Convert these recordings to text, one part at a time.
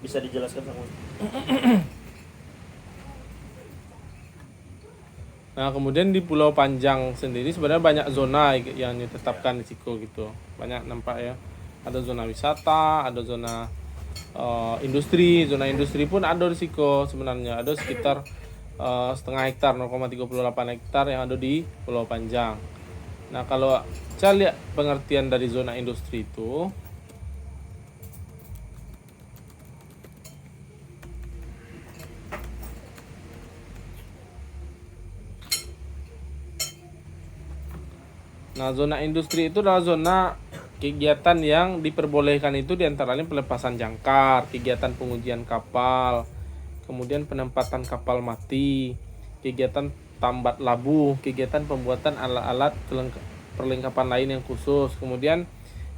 Bisa dijelaskan sama. Nah, kemudian di Pulau Panjang sendiri sebenarnya banyak zona yang ditetapkan risiko gitu. Banyak nampak ya. Ada zona wisata, ada zona industri. Zona industri pun ada risiko sebenarnya. Ada sekitar setengah hektar, 0,38 hektar yang ada di Pulau Panjang. Nah, kalau saya lihat pengertian dari zona industri itu, nah, zona industri itu adalah zona kegiatan yang diperbolehkan itu diantaranya pelepasan jangkar, kegiatan pengujian kapal, kemudian penempatan kapal mati, kegiatan tambat labu, kegiatan pembuatan alat-alat perlengkapan lain yang khusus. Kemudian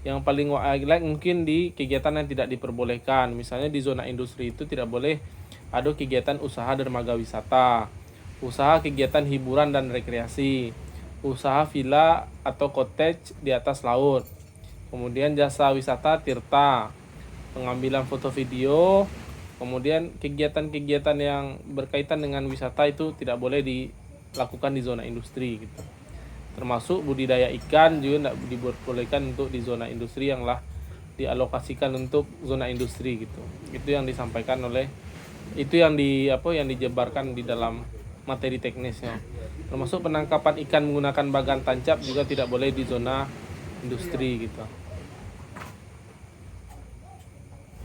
yang paling highlight mungkin di kegiatan yang tidak diperbolehkan. Misalnya di zona industri itu tidak boleh ada kegiatan usaha dermaga wisata, usaha kegiatan hiburan dan rekreasi, usaha villa atau cottage di atas laut, kemudian jasa wisata tirta, pengambilan foto video, kemudian kegiatan-kegiatan yang berkaitan dengan wisata itu tidak boleh dilakukan di zona industri gitu. Termasuk budidaya ikan juga tidak diperbolehkan untuk di zona industri yang lah dialokasikan untuk zona industri gitu. Itu yang disampaikan oleh itu yang yang dijebarkan di dalam materi teknisnya. Termasuk penangkapan ikan menggunakan bagan tancap juga tidak boleh di zona industri gitu.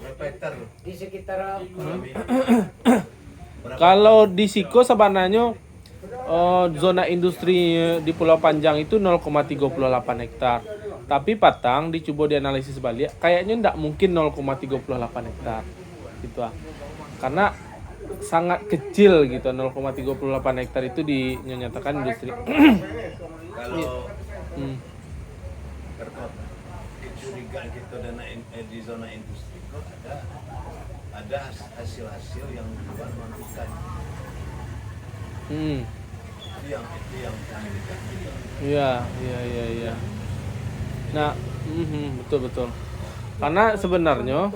Berapa hektar? Di sekitar Kalau di Siko sebenarnya zona industri di Pulau Panjang itu 0,38 hektar. Tapi Patang dicoba dianalisis balik, kayaknya tidak mungkin 0,38 hektar. Gitu ah. Karena sangat kecil gitu, 0,38 hektar itu dinyatakan industri. Kalau Hmm. kecurigaan kita di zona industri itu ada hasil-hasil yang bukan menentukan. Hmm. Itu yang menyedihkan kita. Iya. Nah, betul. Karena sebenarnya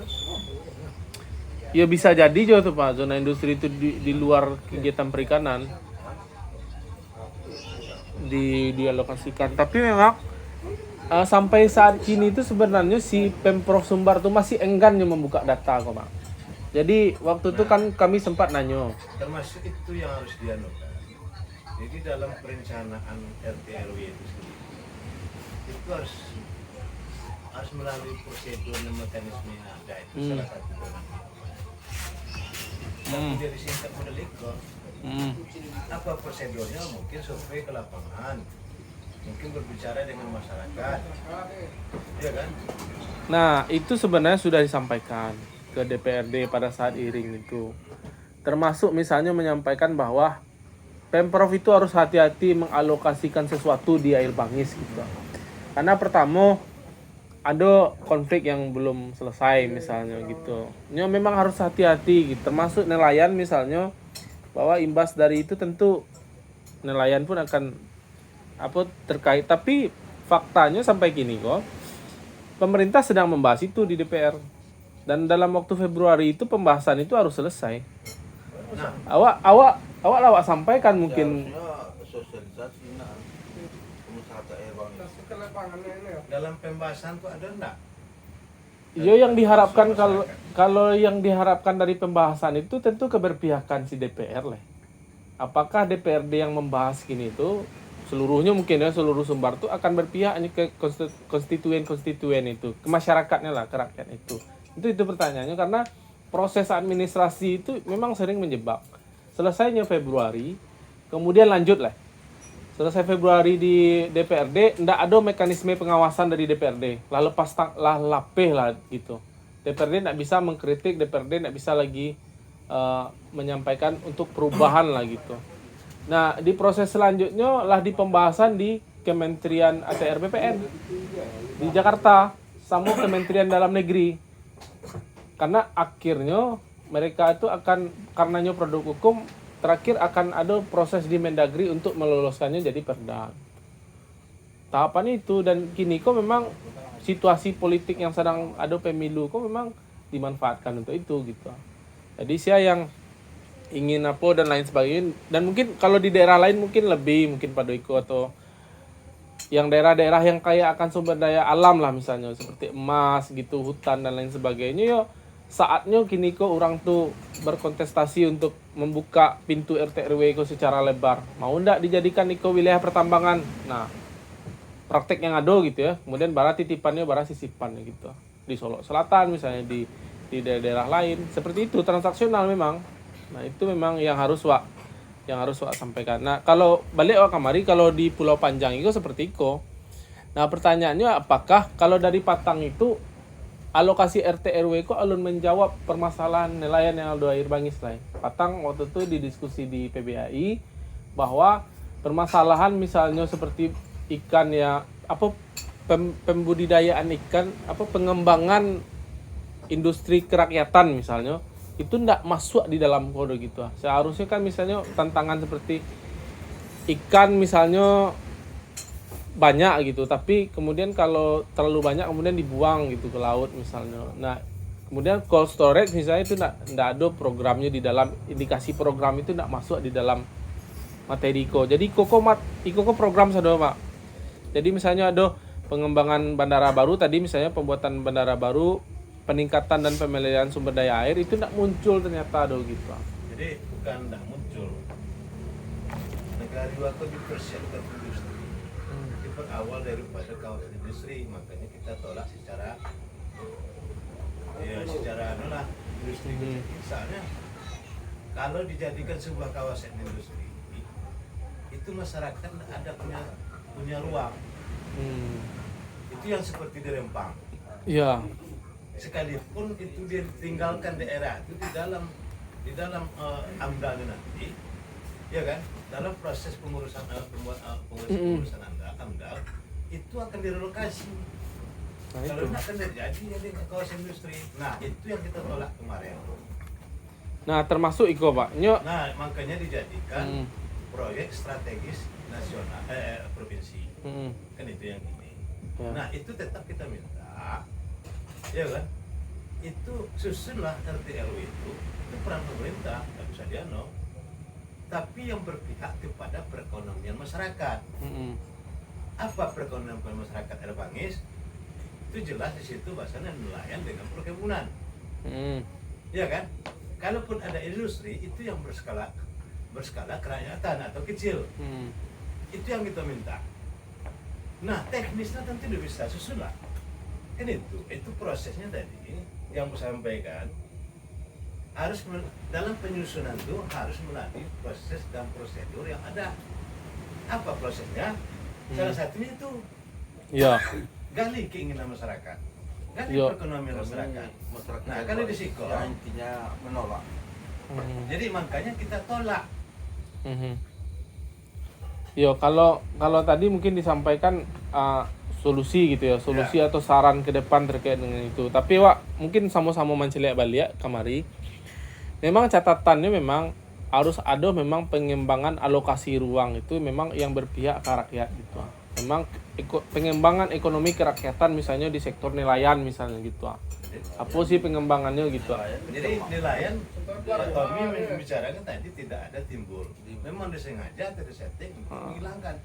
ya bisa jadi juga tuh Pak, zona industri itu di luar kegiatan perikanan dialokasikan. Tapi memang sampai saat ini itu sebenarnya si Pemprov Sumbar tuh masih enggan membuka data kok Pak. Jadi waktu itu kan kami sempat nanya. Termasuk itu yang harus dianukan. Jadi dalam perencanaan RT RW itu sendiri itu harus melalui prosedur dan mekanisme yang ada itu salah satu dorongan. Tapi dari singkat modeliko, apa prosedurnya? Mungkin survei ke lapangan, mungkin berbicara dengan masyarakat, ya kan? Nah, itu sebenarnya sudah disampaikan ke DPRD pada saat hearing itu. Termasuk misalnya menyampaikan bahwa Pemprov itu harus hati-hati mengalokasikan sesuatu di air bangis gitu. Karena pertama ada konflik yang belum selesai misalnya gitu. Ini memang harus hati-hati gitu. Termasuk nelayan misalnya, bahwa imbas dari itu tentu nelayan pun akan terkait. Tapi faktanya sampai kini kok pemerintah sedang membahas itu di DPR. Dan dalam waktu Februari itu pembahasan itu harus selesai. Nah, Awak sampaikan mungkin sosialisasi pengusaha air bangis. dalam pembahasan tuh ada enggak? yang diharapkan kalau yang diharapkan dari pembahasan itu tentu keberpihakan si DPR lah. Apakah DPRD yang membahas gini itu seluruhnya mungkin ya, seluruh Sumbar itu akan berpihak ini ke konstituen itu, ke masyarakatnya lah, ke rakyat itu. Itu pertanyaannya, karena proses administrasi itu memang sering menjebak. Selesainya Februari, kemudian lanjut lah. Selesai Februari di DPRD, ndak ada mekanisme pengawasan dari DPRD. Lah lepas lapeh lah gitu. DPRD ndak bisa mengkritik, DPRD ndak bisa lagi menyampaikan untuk perubahan lah gitu. Nah, di proses selanjutnya lah di pembahasan di Kementerian ATR BPN di Jakarta sama Kementerian Dalam Negeri. Karena akhirnya mereka itu akan, karenanya produk hukum, terakhir akan ada proses di Mendagri untuk meloloskannya jadi perda. Tahapan itu, dan kini kok memang situasi politik yang sedang ada pemilu kok memang dimanfaatkan untuk itu gitu. Jadi saya yang ingin apa dan lain sebagainya, dan mungkin kalau di daerah lain mungkin lebih, mungkin Pak Doiko atau yang daerah-daerah yang kaya akan sumber daya alam lah misalnya seperti emas gitu, hutan dan lain sebagainya, yo saatnya kini kok orang tuh berkontestasi untuk membuka pintu RT RW ko secara lebar. Mau ndak dijadikan iko wilayah pertambangan. Nah, praktek yang ada gitu ya. Kemudian bara titipannya, bara sisipannya gitu. Di Solo Selatan misalnya, di daerah-daerah lain. Seperti itu, transaksional memang. Nah, itu memang yang harus Wak sampaikan. Nah, kalau balik Wak kamari, kalau di Pulau Panjang itu seperti itu. Nah, pertanyaannya apakah kalau dari Patang itu alokasi RT RW kok alun menjawab permasalahan nelayan yang ada air bangis lain. Patang waktu itu di diskusi di PBAI bahwa permasalahan misalnya seperti ikan ya, apa pembudidayaan ikan, apa pengembangan industri kerakyatan misalnya, itu ndak masuk di dalam kode gitu. Seharusnya kan misalnya tantangan seperti ikan misalnya banyak gitu, tapi kemudian kalau terlalu banyak kemudian dibuang gitu ke laut misalnya. Nah, kemudian cold storage misalnya itu ndak ada programnya di dalam, indikasi program itu ndak masuk di dalam materi ko. Jadi iko program saja Pak. Jadi misalnya ada pengembangan bandara baru tadi, misalnya pembuatan bandara baru, peningkatan dan pemeliharaan sumber daya air itu ndak muncul ternyata ada gitu. Jadi bukan ndak muncul. Negara waktu dipersiapkan industri. Itu berawal daripada kawasan industri, makanya kita tolak secara industri. Misalnya kalau dijadikan sebuah kawasan industri, itu masyarakat ada punya ruang. Itu yang seperti di Rempang. Iya. Sekalipun itu dia tinggalkan daerah itu di dalam AMDA nanti, ya kan, dalam proses pengurusan AMDA itu akan direlokasi. Nah, Kalau itu. tidak akan terjadi jadi kawasan industri. Nah, itu yang kita tolak kemarin. Nah, termasuk iko Pak. Nah, makanya dijadikan proyek strategis nasional provinsi. Kan itu yang ini. Ya. Nah, itu tetap kita minta, ya kan? Itu susunlah RT RW itu peran pemerintah, nggak bisa diano. Tapi yang berpihak kepada perekonomian masyarakat. Apa perekonomian masyarakat air bangis? Itu jelas di situ bahasanya nelayan dengan perkebunan. Ya kan? Kalaupun ada industri itu yang berskala kerakyatan atau kecil. Itu yang kita minta. Nah, teknisnya tentu tidak bisa susun lah. Kan itu prosesnya tadi yang saya sampaikan, harus dalam penyusunan itu harus melalui proses dan prosedur yang ada. Apa prosesnya? Salah satunya itu Iya. gali keinginan masyarakat, gali Iya. perekonomian masyarakat. Masyarakat Nah, kalau di Siko, yang intinya menolak. jadi makanya kita tolak. Yo, kalau tadi mungkin disampaikan solusi gitu ya, solusi atau saran ke depan terkait dengan itu. Tapi Wak, mungkin sama-sama menceliak balik kamari. Memang catatannya memang harus ada memang pengembangan alokasi ruang itu memang yang berpihak ke rakyat gitu. Memang pengembangan ekonomi kerakyatan misalnya di sektor nelayan misalnya gitu. Apa sih pengembangannya gitu? Jadi nelayan, Tommy membicarakan tadi tidak ada timbul. Memang disengaja atau disetting untuk menghilangkan.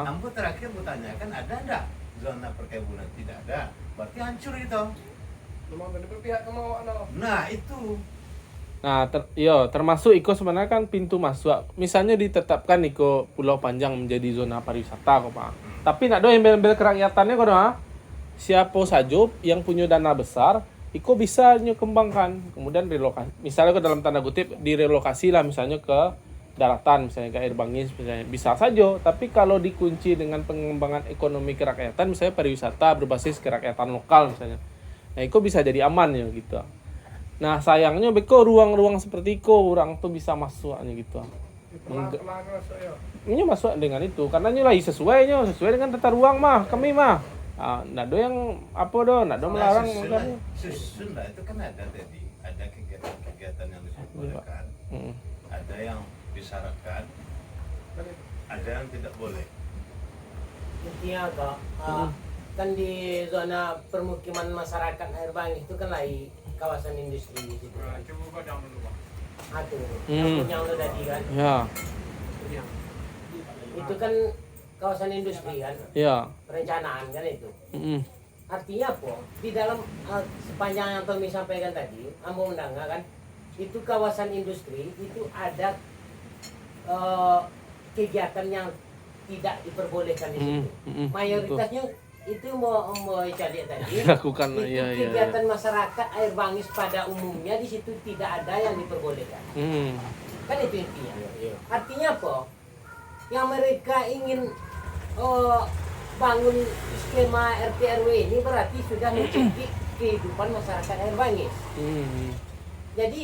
Ambo terakhir bertanyakan ada enggak zona perkebunan? Tidak ada. Berarti hancur itu. Memang benar berpihak ke mau Nah itu. Nah, termasuk Iko sebenarnya kan pintu masuk. Misalnya ditetapkan Iko Pulau Panjang menjadi zona pariwisata kok Pak. Tapi nak do embel-embel kerakyatannya kok siapa saja yang punya dana besar, Iko bisa kembangkan. Kemudian relokasi. Misalnya ke dalam tanda kutip direlokasi lah misalnya ke daratan, misalnya ke air bangis misalnya. Bisa saja, tapi kalau dikunci dengan pengembangan ekonomi kerakyatan, misalnya pariwisata berbasis kerakyatan lokal misalnya. Nah, Iko bisa jadi aman ya gitu. Nah, sayangnya beko ruang-ruang seperti Iko orang tuh bisa masuknya gitu. Ini masuk dengan itu karena nilai sesuai dengan tata ruang mah kami mah. Nggak ada yang apa doh, nggak ada melarang makanya. Susun lah itu kan ada tadi, ada kegiatan-kegiatan yang diperbolehkan, ada yang disyaratkan, ada yang tidak boleh. intinya kok kan di zona permukiman masyarakat air bangis itu kan lagi kawasan industri di situ. Coba padang dulu Pak. Aduh, Hmm. yang lo tadi kan. Ya, Itu kan kawasan industri kan, ya. perencanaan kan itu. Mm-mm. Artinya apa? Di dalam sepanjang yang Tommy sampaikan tadi, Ambo mendengar kan, itu kawasan industri itu ada kegiatan yang tidak diperbolehkan di situ. Mayoritasnya itu mau cari tadi. Dilakukan, Itu ya, ya, ya. kegiatan masyarakat air bangis pada umumnya di situ tidak ada yang diperbolehkan. Kan itu intinya. Artinya apa? Yang mereka ingin bangun skema RT RW ini berarti sudah mencicipi kehidupan masyarakat air bangis. Jadi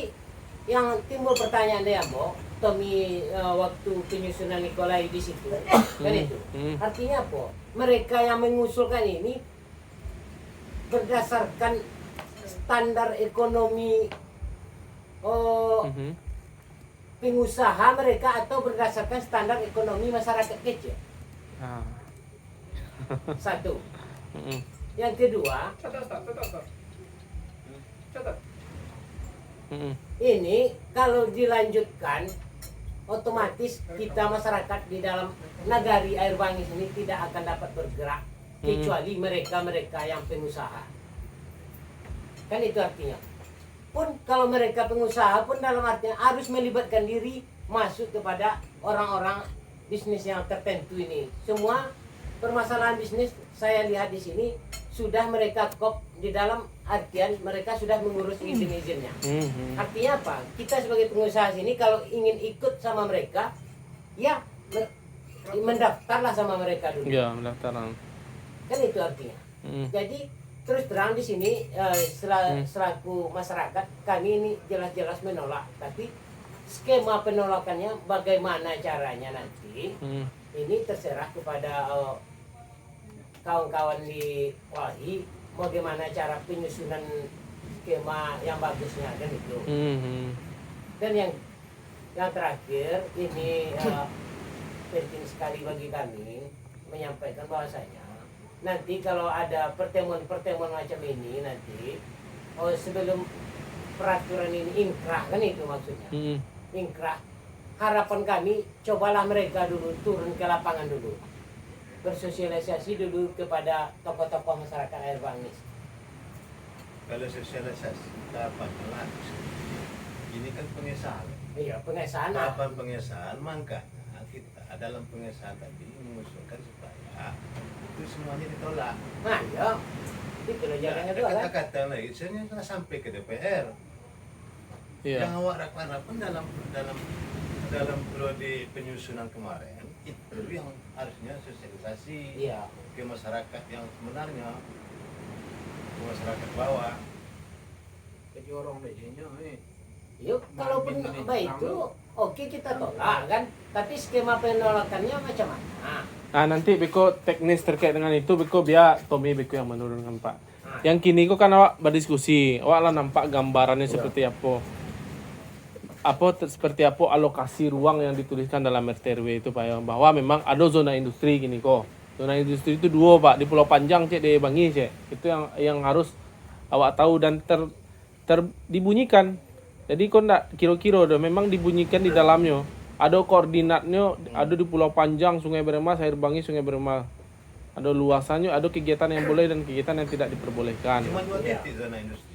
yang timbul pertanyaan deh Ambo, Tommy waktu penyusunan Nikolai di situ, kan itu. Artinya apa? Mereka yang mengusulkan ini berdasarkan standar ekonomi pengusaha mereka atau berdasarkan standar ekonomi masyarakat kecil. Ah. Satu. Mm-mm. Yang kedua, Catat. Mm-mm. ini kalau dilanjutkan otomatis kita masyarakat di dalam nagari air bangis ini tidak akan dapat bergerak kecuali mereka yang pengusaha. Kan itu artinya. Pun kalau mereka pengusaha pun dalam artinya harus melibatkan diri masuk kepada orang-orang bisnis yang tertentu ini. Semua permasalahan bisnis saya lihat di sini sudah mereka kop di dalam artian mereka sudah mengurus izin-izinnya. Artinya apa? Kita sebagai pengusaha sini kalau ingin ikut sama mereka, ya mendaftarlah sama mereka dulu. Ya, pendaftaran. Kan itu artinya. Jadi terus terang di sini selaku masyarakat kami ini jelas-jelas menolak, tapi skema penolakannya bagaimana caranya nanti ini terserah kepada kawan-kawan di Walhi bagaimana cara penyusunan skema yang bagusnya kan itu. Dan yang terakhir ini penting sekali bagi kami menyampaikan bahwasanya nanti kalau ada pertemuan-pertemuan macam ini nanti sebelum peraturan ini ingkrah kan itu maksudnya. Ingkrah. Harapan kami cobalah mereka dulu turun ke lapangan dulu. Bersosialisasi dulu kepada tokoh-tokoh masyarakat air bangis. Kalau sosialisasi kapan lanjut? Ini kan pengesahan. Iya, pengesahan. Kapan pengesahan? Makanya kita dalam pengesahan tadi mengusulkan supaya itu semuanya ditolak. Nah, ya. Itu loh jalannya dua kan. Kata-kata lagi, sebenarnya sampai ke DPR. Iya. Yang awak lakukan pun dalam periode penyusunan kemarin itu yang harusnya sosialisasi Iya. ke masyarakat yang sebenarnya, ke masyarakat bawah. Jadi orang dejenya Yuk, kalaupun baik itu oke kita tolak kan. Tapi skema penolakannya macam mana? Nah, nanti Beko teknis terkait dengan itu Beko biar Tommy Beko yang menurunkan Pak. Yang kini kok kan awak berdiskusi, awak lah nampak gambarannya seperti apa. Seperti apa alokasi ruang yang dituliskan dalam RT/RW itu Pak ya, bahwa memang ada zona industri gini kok. Zona industri itu dua Pak, di Pulau Panjang cek di Bangis cek. Itu yang harus awak tahu dan dibunyikan. Jadi kok ndak kira-kira udah memang dibunyikan di dalamnya. Ada koordinatnya, ada di Pulau Panjang, Sungai Beremas, Air Bangis, Sungai Beremas. Ada luasannya, ada kegiatan yang boleh dan kegiatan yang tidak diperbolehkan. Cuma 2 titik zona industri.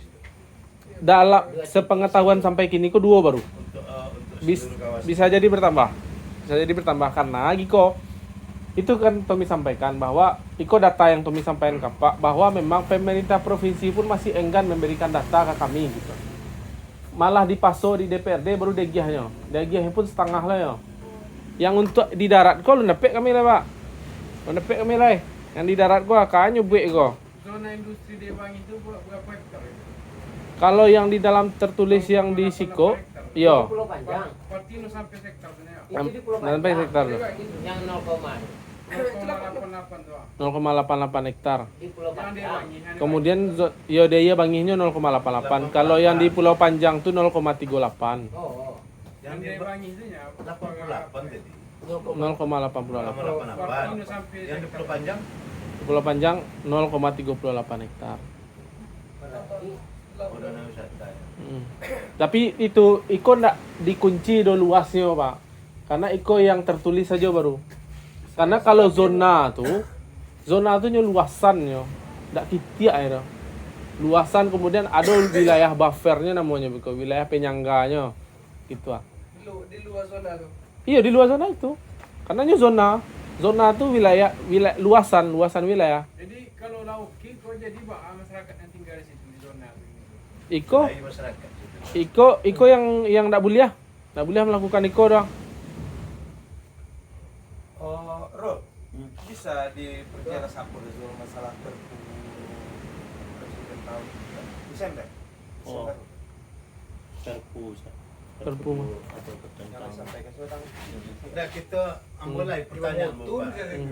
Dalam sepengetahuan sampai kini kok 2 baru. Untuk Bis- seluruh kawasan. bisa jadi bertambah karena Giko itu kan Tommy sampaikan bahwa data yang Tommy sampaikan ke Pak bahwa memang pemerintah provinsi pun masih enggan memberikan data ke kami gitu. Malah dipaso di DPRD baru degiahnya pun setengah lah ya. Yang untuk di darat kok lu nepek kami lah Pak. Lu nepek kami lah. Yang di darat gua kayaknya buik gua. zona industri di Bang itu berapa hektar? Kalau yang di dalam tertulis yang di Siko, Di iya. Pulau Panjang. Partino sampai hektar sebenarnya. Itu di Pulau Sampai Panjang. hektar tuh. Yang 0,88 doang. 0,88 hektar. di Pulau Yang di Panjang. Bangi, yang di Kemudian dia bangihnya 0,88. Kalau yang di Pulau Panjang tuh 0,38. Oh. Yang di Bangi itu ya. 88 jadi. 0,88. 88. Yang di Pulau Panjang Pulau Panjang 0,38 hektar. Berarti udah 6 wisata. Tapi itu Iko ndak dikunci do luasnya Pak. Karena Iko yang tertulis saja baru. Karena kalau zona tuh luasannya ndak titik aja. Luasan kemudian ada wilayah buffernya namanya Biko, wilayah penyangganya gitu ah. Di luar zona tuh. Iya di luar zona itu. Karena zona tuh wilayah luasan wilayah. Jadi kalau laut kok jadi masyarakat yang tinggal di situ di zona itu. Iko Wilayah masyarakat situ. Iko yang ndak boleh melakukan Iko doang. Oh, Ro, bisa diperjelas apa soal masalah Perpu Presiden tahun Desember? Oh. Perpu. atau Yang tentang disampaikan tentang Nah kita mulai pertanyaan Betul,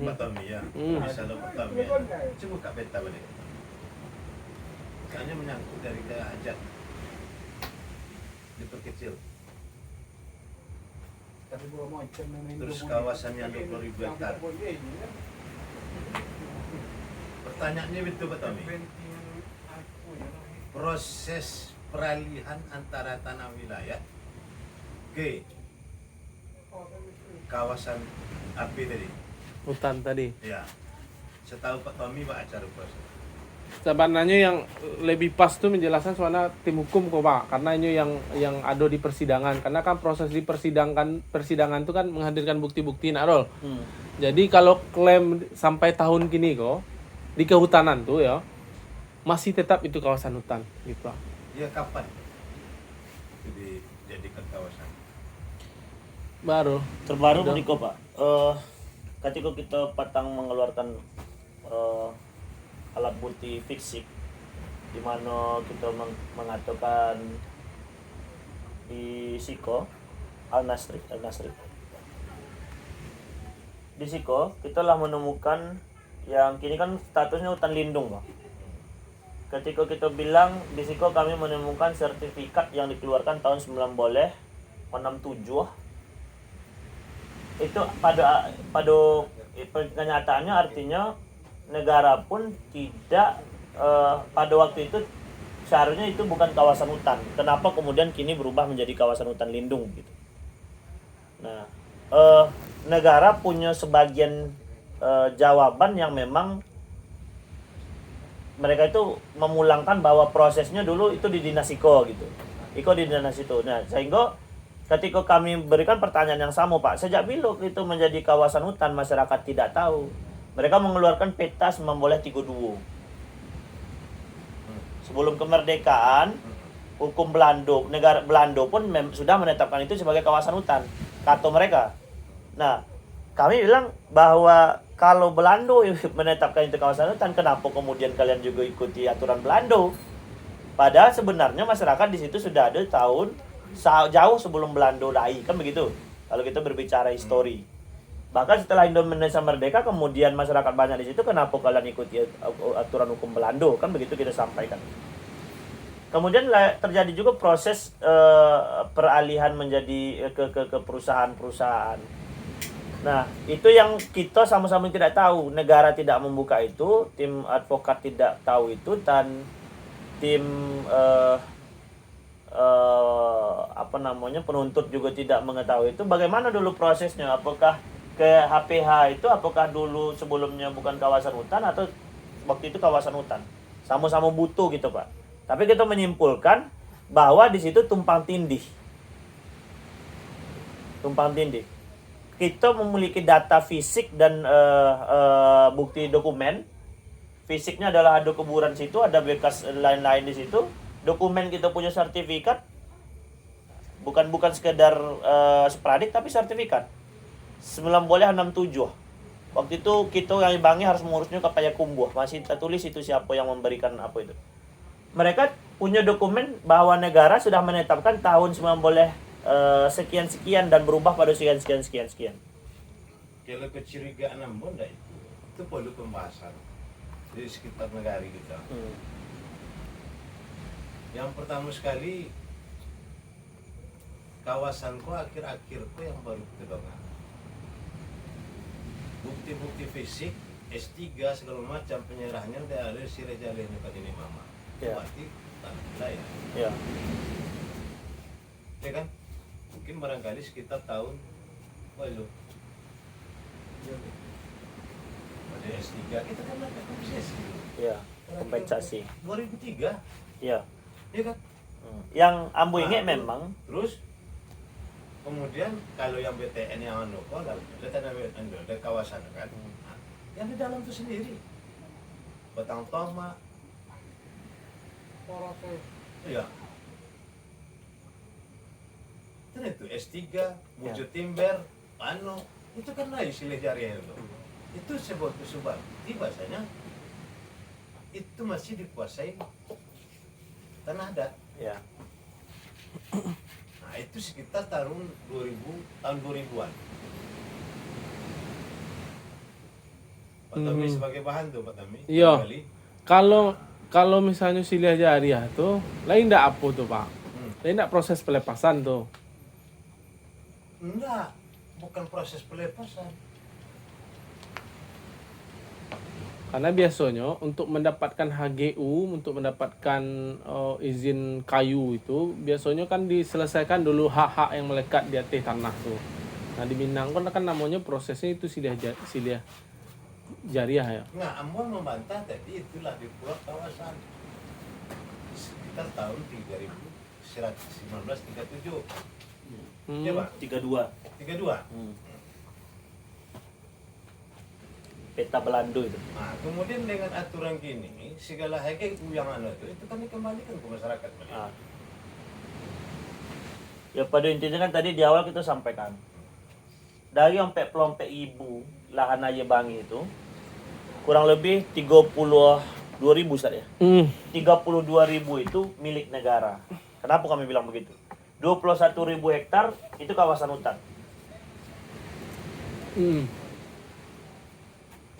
Pak Tommy ya. Misalnya Pak Tommy ya. Coba Kak Beta balik. Misalnya menyangkut dari ke hajat diperkecil. Tapi gua mau Terus kawasannya 20.000 hektar. Pertanyaannya itu Pak Tommy. Proses peralihan antara tanah wilayah ke kawasan api tadi. Hutan tadi. Ya. Setahu Pak Tommy Pak acara proses. Sebenarnya yang lebih pas tuh menjelaskan soalnya tim hukum kok Pak, karena ini yang ada di persidangan. Karena kan proses di persidangan itu kan menghadirkan bukti-bukti nak Rol. Jadi kalau klaim sampai tahun kini kok di kehutanan tuh ya masih tetap itu kawasan hutan gitu Pak. Ya kapan itu dijadikan kawasan? Baru terbaru Udah. Niko Pak. Ketika kita patang mengeluarkan alat bukti fisik di mana kita mengatakan di Siko Al Nasri di Siko kita telah menemukan yang kini kan statusnya hutan lindung Pak. Ketika kita bilang di Siko kami menemukan sertifikat yang dikeluarkan tahun 1967 itu pada kenyataannya artinya negara pun tidak pada waktu itu seharusnya itu bukan kawasan hutan. Kenapa kemudian kini berubah menjadi kawasan hutan lindung gitu. Nah, negara punya sebagian jawaban yang memang mereka itu memulangkan bahwa prosesnya dulu itu di Dinas Iko gitu. Iko di Dinas itu. Nah, sehingga ketika kami berikan pertanyaan yang sama Pak, sejak bila itu menjadi kawasan hutan masyarakat tidak tahu. Mereka mengeluarkan peta 1932. Sebelum kemerdekaan, hukum Belanda, negara Belanda pun sudah menetapkan itu sebagai kawasan hutan. Kata mereka. Nah, kami bilang bahwa kalau Belanda menetapkan itu kawasan hutan, kenapa kemudian kalian juga ikuti aturan Belanda? Padahal sebenarnya masyarakat di situ sudah ada tahun jauh sebelum Belanda dai, kan begitu. Kalau kita berbicara histori. Bahkan setelah Indonesia merdeka, kemudian masyarakat banyak di situ, kenapa kalian ikuti aturan hukum Belanda? Kan begitu kita sampaikan. Kemudian terjadi juga proses peralihan menjadi ke perusahaan-perusahaan. Nah, itu yang kita sama-sama tidak tahu. Negara tidak membuka itu, tim advokat tidak tahu itu, dan tim penuntut juga tidak mengetahui itu. Bagaimana dulu prosesnya? Apakah ke HPH itu apakah dulu sebelumnya bukan kawasan hutan atau waktu itu kawasan hutan? Sama-sama butuh gitu, Pak. Tapi kita menyimpulkan bahwa di situ tumpang tindih. Kita memiliki data fisik dan bukti dokumen. Fisiknya adalah ada kuburan situ, ada bekas lain-lain di situ. Dokumen kita punya sertifikat. Bukan sekedar speradik tapi sertifikat. 1967. Waktu itu kita yang Bangi harus mengurusnya ke Payakumbuh. Masih tertulis itu siapa yang memberikan apa itu. Mereka punya dokumen bahwa negara sudah menetapkan tahun 19 sekian-sekian dan berubah pada sekian. Kalau kecurigaan pun itu perlu pembahasan di sekitar negara kita. Yang pertama sekali, kawasanku akhir-akhirku yang baru terdengar. Bukti-bukti fisik, S3 segala macam penyerahannya udah ada si Rejalehnya Pak Dini Mama. Ya. Berarti tanah wilayah. Ya. ya kan? Mungkin barangkali sekitar tahun waduh pada S3 kita kan ada kompensasi Iya, kompensasi. 2003 Iya. ya kan. Yang Ambo ingat memang Terus kemudian kalau yang BTN yang anu kok ada kawasan kan, yang di dalam itu sendiri Batang Tomak, iya, kan itu S3, Bujo Timber, anu itu kan lain silih jariah itu sebuah subakti bahasanya itu masih dikuasai tanah adat. ya. Nah itu sekitar tahun 2000-an. Pak Tommy sebagai bahan tuh Pak Tommy. Iya. Kembali. Kalau misalnya silih jariah tuh lain ndak apa tuh Pak? Lain ndak proses pelepasan tuh? Enggak, bukan proses pelepasan. Karena biasanya untuk mendapatkan HGU, untuk mendapatkan izin kayu itu biasanya kan diselesaikan dulu hak-hak yang melekat di atas tanah tuh. Nah di Minang kan namanya prosesnya itu silih jariah ya. Nah, Ambon membantah tadi itulah di pulau kawasan sekitar tahun 1937. Ya Pak, 32. 32. Peta Belando itu. Nah, kemudian dengan aturan gini, segala HGU yang anu itu kan dikembalikan ke masyarakat. Ah. Ya pada intinya kan tadi di awal kita sampaikan dari sampai Pelompek Ibu lahan Aye Bangi itu kurang lebih 32.000 Ustaz ya. 32.000 itu milik negara. Kenapa kami bilang begitu? 21.000 hektar itu kawasan hutan.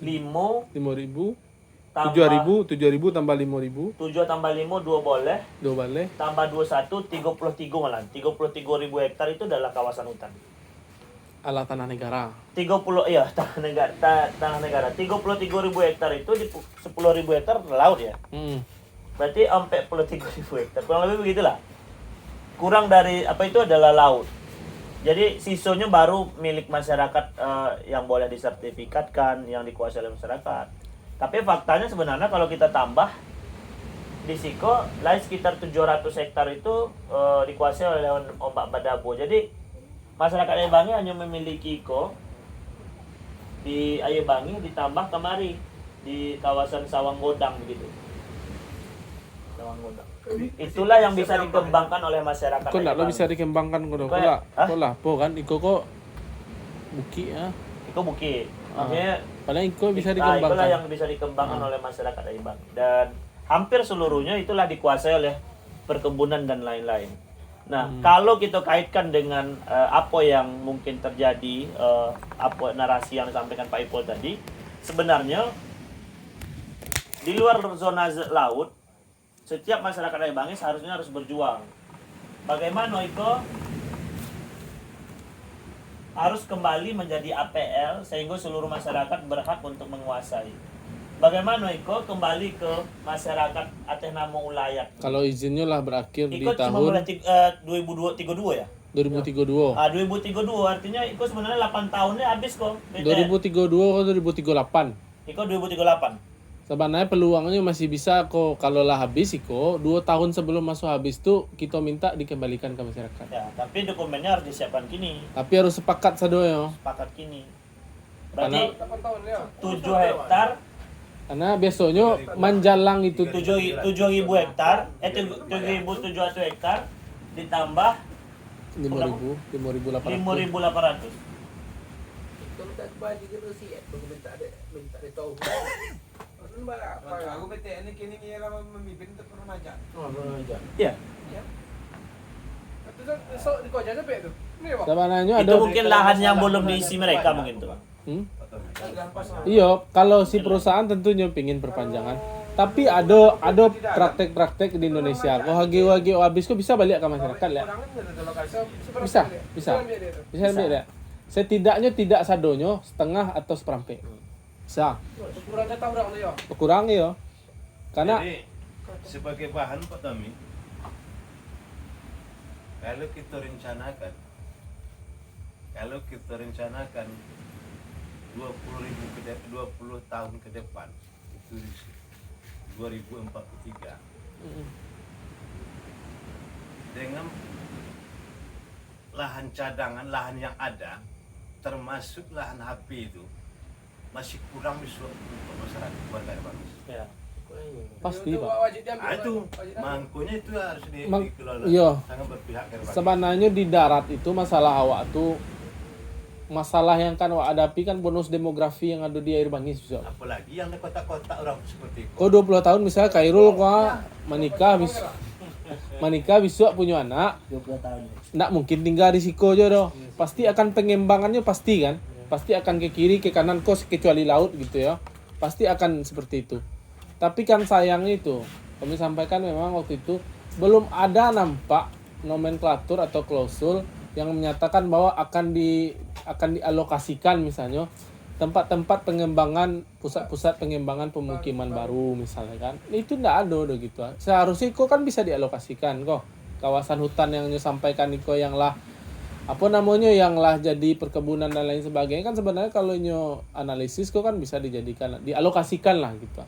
5 5.000, tambah 7.000 tambah 5.000, 7 tambah 5 2 boleh, 2 balik. tambah 21 33 malah. 33.000 hektar itu adalah kawasan hutan. Ala tanah negara. 30 iya tanah negara. 33.000 hektar itu di 10.000 hektar laut ya. Berarti sampai 43.000 hektar. Kurang lebih begitulah. Kurang dari apa itu adalah laut. Jadi sisanya baru milik masyarakat yang boleh disertifikatkan, yang dikuasai oleh masyarakat. Tapi faktanya sebenarnya kalau kita tambah di Siko lain sekitar 700 hektar itu dikuasai oleh ombak Badabo. Jadi masyarakat Aye Bangi hanya memiliki di Aye Bangi ditambah kemari di kawasan Sawang Godang begitu. Sawang Godang. Itulah yang bisa dikembangkan oleh masyarakat. Kok ndak lo bisa dikembangkan kok lah. Kok lah po kan iko kok buki ya. Iko buki. Makanya padahal iko bisa itulah dikembangkan. yang bisa dikembangkan oleh masyarakat Aye Bangi. Dan hampir seluruhnya itulah dikuasai oleh perkebunan dan lain-lain. Nah, kalau kita kaitkan dengan apa yang mungkin terjadi, apa narasi yang disampaikan Pak Ipul tadi, sebenarnya di luar zona laut, setiap masyarakat Aye Bangi seharusnya harus berjuang. Bagaimana itu harus kembali menjadi APL sehingga seluruh masyarakat berhak untuk menguasai. Bagaimana Iko kembali ke masyarakat atas nama ulayat? Kalau izinnya lah berakhir di Iko cuma tahun mulai 2032 ya? 2032. 2032 artinya Iko sebenarnya 8 tahunnya habis kok. 2032 atau 2038. Iko 2038. Sebenarnya peluangnya masih bisa kok kalau lah habis Iko 2 tahun sebelum masuk habis tuh kita minta dikembalikan ke masyarakat. Ya, tapi dokumennya harus disiapkan kini. Tapi harus sepakat sadoyo. Sepakat kini. Berarti 8 tahun ya. 7 hektar, Karena biasanya menjalang itu 7.000 hektar, 7.700 hektar ditambah 5.800. 5.800. Kalau tak kembali ke Rusia, minta dia tahu. Aku BTN ini kini ialah memimpin untuk remaja. Ya. Itu so di kota sampai tu. Ni apa? Sebenarnya Itu mungkin lahan yang belum diisi mereka mungkin tuh. Iya, kalau si perusahaan tentunya pingin perpanjangan. Tapi ada praktek-praktek di Indonesia. Kok HGU habis kok bisa balik ke masyarakat ya? Bisa ambil ya. Setidaknya tidak sadonyo setengah atau seperempat. Bisa. Kurangnya tahu dah ya. Kurang ya. Karena Jadi sebagai bahan Pak Tami kalau kita rencanakan 20 tahun ke depan itu di 2043 dengan lahan cadangan, lahan yang ada termasuk lahan HP itu masih kurang bisa untuk masyarakat warga Bangis. Ya. Pasti, Untuk Pak. wajib diambil, Itu wajib diambil. mangkunya itu harus dikelola. iya. Sangat berpihak ke Bangis. Sebenarnya di darat itu masalah awak tuh masalah yang kan awak hadapi kan bonus demografi yang ada di air Bangis juga. Apalagi yang di kota-kota orang seperti itu. Kau 20 tahun misalnya Kairul menikah bisa punya anak 20 tahun. nggak mungkin tinggal di Siko aja doh. Pasti akan pengembangannya pasti kan. Pasti akan ke kiri ke kanan kos kecuali laut gitu ya. Pasti akan seperti itu. Tapi kan sayangnya itu kami sampaikan memang waktu itu belum ada nampak nomenklatur atau klausul yang menyatakan bahwa akan dialokasikan misalnya tempat-tempat pengembangan pusat-pusat pengembangan pemukiman baru misalnya kan. Itu enggak ada udah gitu. Seharusnya kok kan bisa dialokasikan kok. Kawasan hutan yang disampaikan Niko yang lah yang lah jadi perkebunan dan lain sebagainya kan sebenarnya kalau nyo analisis kok kan bisa dialokasikan lah gitu.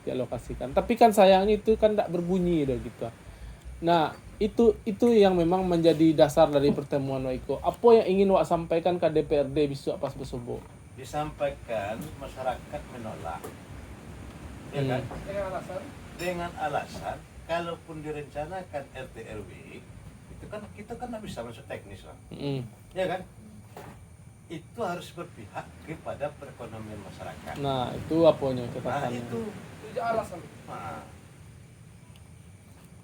Dialokasikan. Tapi kan sayangnya itu kan enggak berbunyi udah gitu. Nah, itu yang memang menjadi dasar dari pertemuan Waiko. Apa yang ingin Wak sampaikan ke DPRD besok pas bersubuh? Disampaikan masyarakat menolak. Ya kan? Dengan alasan kalaupun direncanakan RT RW itu kan kita kan nggak bisa masuk teknis lah. Ya kan? Itu harus berpihak kepada perekonomian masyarakat. Nah, itu apanya Nah, catatannya? itu alasan. nah,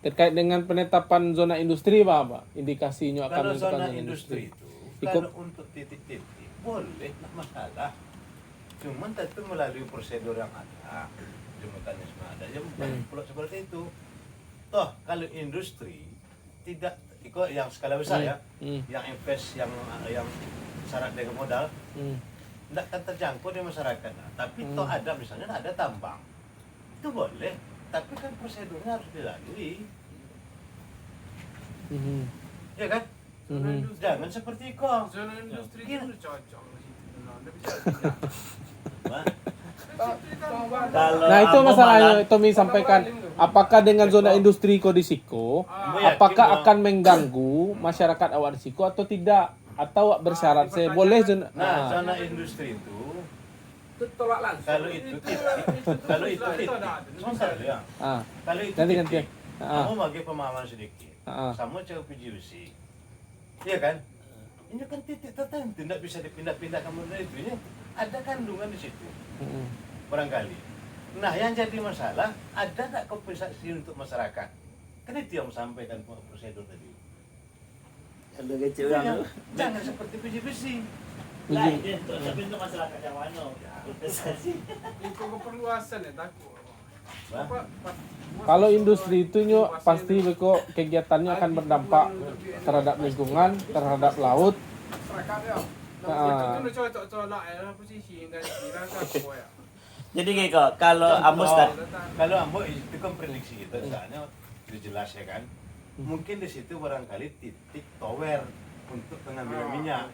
Terkait dengan penetapan zona industri Pak? Indikasinya akan kalau menentukan zona industri itu Ikut- kalau untuk titik-titik boleh, nggak masalah. Cuman tentu melalui prosedur yang ada, di mekanisme ada. Ya bukan pula seperti itu. Toh kalau industri tidak ikut yang skala besar ya, yang invest yang syarat dengan modal, tidak akan terjangkau di masyarakat. Nah, tapi toh ada misalnya ada tambang, itu boleh. Tapi kan prosedurnya harus dilalui, ya kan? Jangan seperti kau. Zona industri Iya. itu udah cocok di situ. Nah, udah bisa pindah. Wah, Kalau Nah itu Ambo masalahnya malah- Tommy sampaikan. Apakah dengan zona industri kau di Siko, apakah akan mengganggu masyarakat awak di Siko atau tidak? Atau awak bersyarat saya boleh zona? Nah, zona industri itu Itu tolak langsung. kalau itu titik, kalau itu titik, sebentar ya. Kalau itu Ganti. titik, kamu bagi pemahaman sedikit, sama cewek PGUC, iya kan? Ini kan titik tertentu, tidak bisa dipindah-pindah kamu dari itu. Ini ada kandungan di situ, barangkali. Nah, yang jadi masalah ada nggak kompensasi untuk masyarakat? Kan itu yang sampaikan prosedur tadi. Kalau kecil Jangan seperti PGUC. Lah, itu tapi untuk masyarakat yang mana? Investasi. Itu keperluasan ya takut. Apa? Kalau industri itu nyo pasti beko kegiatannya akan berdampak terhadap lingkungan, terhadap laut. Masyarakat ya. Nah, itu udah cocok-cocok ya posisi dan dirasakan apa ya. Jadi Kiko, kalau Ambo start Kalau Ambo itu kan prediksi kita, soalnya sudah jelas ya kan. Mungkin di situ barangkali titik tower untuk pengambilan minyak.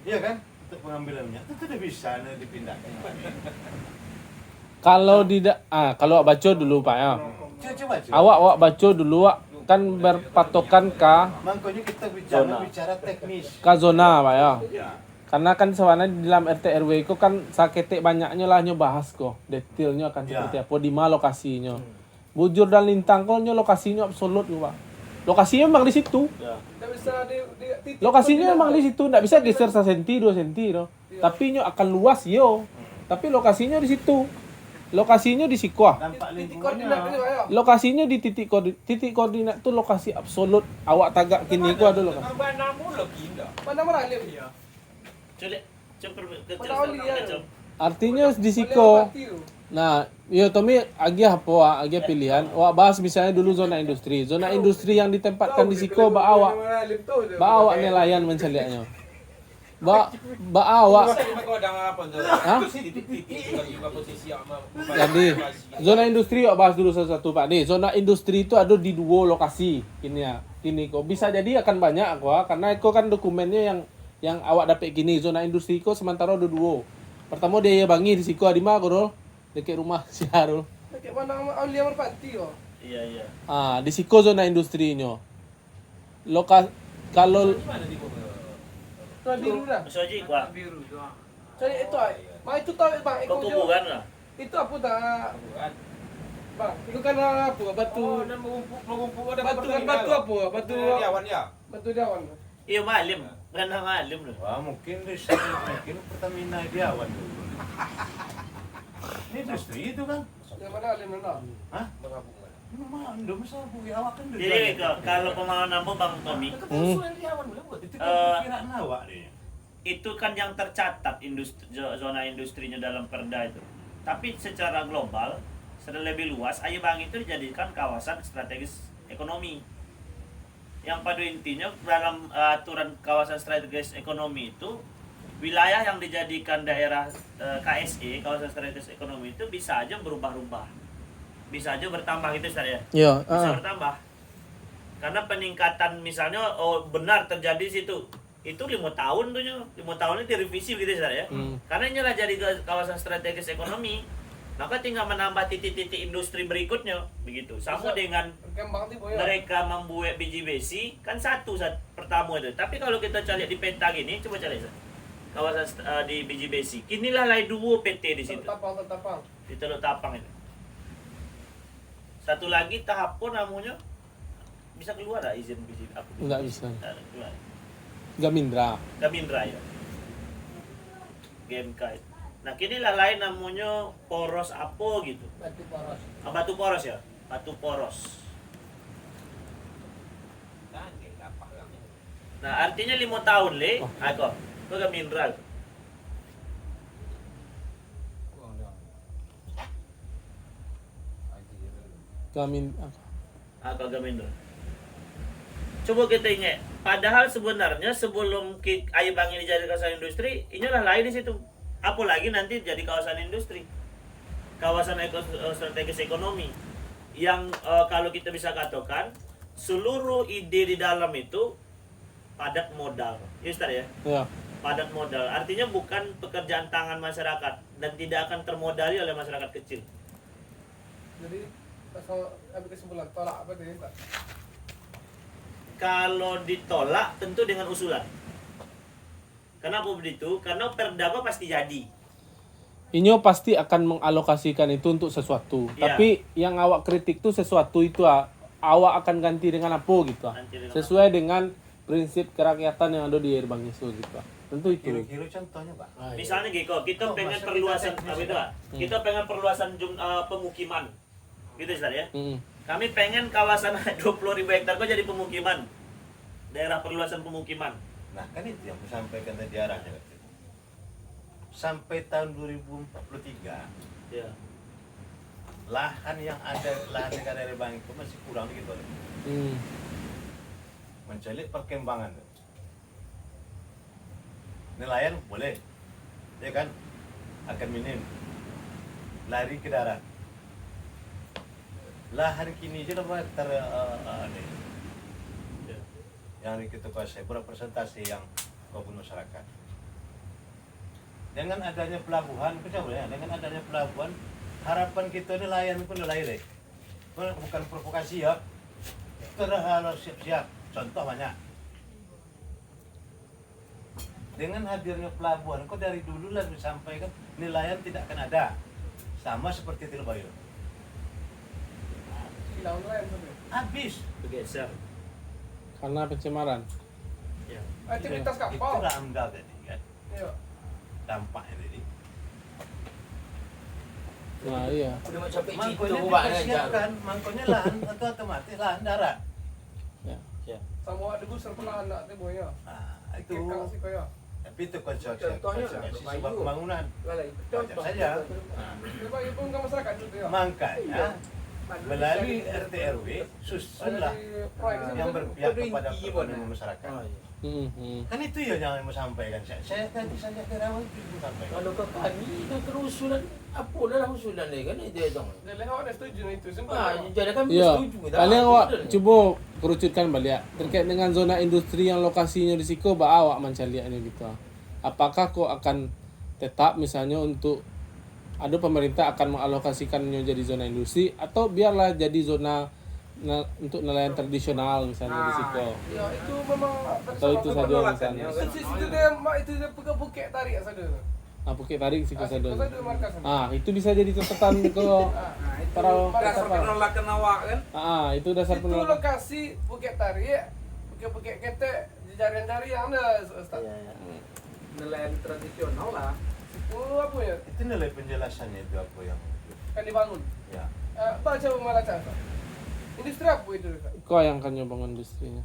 Iya kan? Untuk pengambilan minyak itu sudah bisa dipindahkan. Kalau kalau awak baca dulu Pak ya. Coba. Awak baca dulu Wak, kan berpatokan ke Makanya kita bicara teknis. zona Pak ya. Ya. Karena kan sebenarnya di dalam RT RW itu kan saketek banyaknya lah nyo bahas kok. Detailnya akan seperti apa, di mana lokasinya. Bujur dan Lintang kok nyo lokasinya absolut loh Pak. Lokasinya memang di situ. Tidak bisa titik Lokasinya memang di situ, enggak bisa geser 1 senti 2 senti loh. Tapi nyo akan luas yo. Tapi lokasinya di situ. Lokasinya di Sikuah. Dampak titik lingkungannya. koordinat itu ya. Lokasinya di titik koordinat itu lokasi absolut. Awak tagak kini ku ada lokasi. Mana mula pindah. Mana mana dia? Artinya di Siko. Nah, yo Tommy agak apa agak pilihan. Awak bahas misalnya dulu zona industri. Zona industri yang ditempatkan di Siko awak nelayan menceliaknya. Ba awak. Kau ada apa tuh? Hah? Itu sih di titik juga posisi yang Jadi zona industri yuk bahas dulu satu-satu Pak. Nih, zona industri itu ada di 2 lokasi ini ya. Kini kok bisa jadi akan banyak karena itu kan dokumennya yang awak dapat gini. Zona industri kok sementara ada 2. Pertama dia bangi di siku di mana Bro? Dekat rumah si Harul. Dekat mana Aulia Merpati kok. Iya. Di siku zona industrinya. Kalau Gimana di bawah? Zona biru dah. Soji kuat. Biru tu. Jadi itu bang itu tahu bang Kau kuburan lah. itu apa tak Bukan. bang itu kan apa batu Oh, dan mengumpul ada batu apa batu Diawan ya. batu daun. Iya malim. Bukan malim loh. Wah, mungkin Pertamina Diawan dulu. Ini industri itu kan? Yang mana ada mana? Hah? Mengabung mana? Manda masa bu awak kan Jadi kalau pemahaman Bang Tommy, Itu kan Diawan boleh buat. Itu kan perkiraan awak dia. itu kan yang tercatat zona industrinya dalam Perda itu. Tapi secara global, secara lebih luas, Ayu Bang itu dijadikan kawasan strategis ekonomi. Yang pada intinya dalam aturan kawasan strategis ekonomi itu, wilayah yang dijadikan daerah KSE, kawasan strategis ekonomi itu bisa aja berubah-ubah. Bisa aja bertambah gitu Ustaz ya. Iya, Bisa bertambah. Karena peningkatan misalnya benar terjadi di situ. Itu 5 tahun tuh 5 tahun ini direvisi gitu Ustaz ya. Karena ini lah jadi kawasan strategis ekonomi. Maka tinggal menambah titik-titik industri berikutnya begitu. Sama dengan Berkembang tiba ya. mereka membuat biji besi kan satu saat pertama itu. Tapi kalau kita cari di peta gini, coba cari Ustaz. Kawasan di biji besi. Kinilah lain 2 PT di situ. Tertapang. Di Teluk Tapang itu. Satu lagi tahap pun namanya bisa keluar tak izin biji apa? Nggak bisa. Keluar. Gamindra. Gamindra ya. GMK itu. Nah, kini lah lain namanya poros apa gitu. Batu poros. Batu poros ya. Batu poros. Nah, artinya 5 tahun le. Aku. Itu Gamindra. Aku Gamindra. Coba kita ingat. Padahal sebenarnya sebelum Ayu Bang ini jadi kawasan industri, inilah lain di situ. Apalagi nanti jadi kawasan industri, kawasan strategis ekonomi, yang kalau kita bisa katakan seluruh ide di dalam itu padat modal, ya Ustaz ya. Ya. Padat modal, artinya bukan pekerjaan tangan masyarakat dan tidak akan termodali oleh masyarakat kecil. Jadi pasal ambil kesimpulan tolak apa tadi Pak? Kalau ditolak tentu dengan usulan. Kenapa begitu? Karena Perda pasti jadi. Inyo pasti akan mengalokasikan itu untuk sesuatu. Iya. Tapi yang awak kritik tuh sesuatu itu awak akan ganti dengan apa gitu. Ganti dengan Sesuai dengan prinsip kerakyatan yang ada di Airbang itu gitu. Tentu itu. Kilo-kilo contohnya, Pak. Misalnya Giko, kita Oh, pengen masa perluasan kita apa itu, Pak? Kita pengen perluasan pemukiman. Gitu Ustaz ya. Kami pengen kawasan 20.000 hektar kok jadi pemukiman. Daerah perluasan pemukiman. Nah, kan itu yang saya sampaikan tadi arahnya. Sampai tahun 2043, Ya. lahan yang ada, lahan negara dari bank itu masih kurang gitu. Mencari perkembangan. Nelayan boleh, ya kan? Akan minim. Lari ke darat. Lahan kini aja dapat yang kita kuasai berapa persentase yang kebun masyarakat. Dengan adanya pelabuhan, ya, dengan adanya pelabuhan, harapan kita nelayan pun nelayan deh. Bukan provokasi ya. Kita harus siap-siap. Contoh banyak. Dengan hadirnya pelabuhan, kok dari dulu lah disampaikan nelayan tidak akan ada. Sama seperti Tilbayu. Hilang lain tu. Habis. Bergeser. Karena pencemaran. Ya. Aktivitas Itu kapal. dah amdal tadi kan. Ya. Dampaknya tadi. Nah, iya. Udah mau sampai situ Mangkoknya buat dipersiapkan, mangkoknya lahan atau otomatis lahan darat. Sama ada gusar pula anak tu boy ya. Nah, itu. Kekang si kaya. Tapi itu konsepsi Contohnya, sebuah pembangunan. Walau Wajar saja. Sebab ibu kan masyarakat tu ya. Makanya melalui RT RW susunlah yang berpihak kepada perekonomian masyarakat. Kan itu ya yang mau sampaikan. Saya tadi saja ke Rawang itu sampaikan. Kalau ke kami dah kerusulan apa dah usulan ni kan itu dong. Dan awak dah setuju itu semua. Jadi kami Ya, setuju paling awak cuba kerucutkan balik terkait dengan zona industri yang lokasinya di situ, awak mencariannya gitu. Apakah kau akan tetap misalnya untuk ada pemerintah akan mengalokasikannya jadi zona industri atau biarlah jadi zona untuk nelayan tradisional misalnya di situ. Ya itu memang Atau itu saja misalnya. itu dia pegang bukit tarik saja. Bukit Tarik situ saja. Saja markas. Itu bisa jadi catatan ke para dasar penolakan awak kan. itu dasar Itu penolakan. lokasi bukit tarik, bukit ketek, jarian-jarian dah Ustaz. Nelayan tradisional lah. Oh apa ya? Itu nilai penjelasannya itu apa yang Kan dibangun. ya. Baca Malaca. Industri apa itu Ustaz? Kau yang akan bangun industrinya.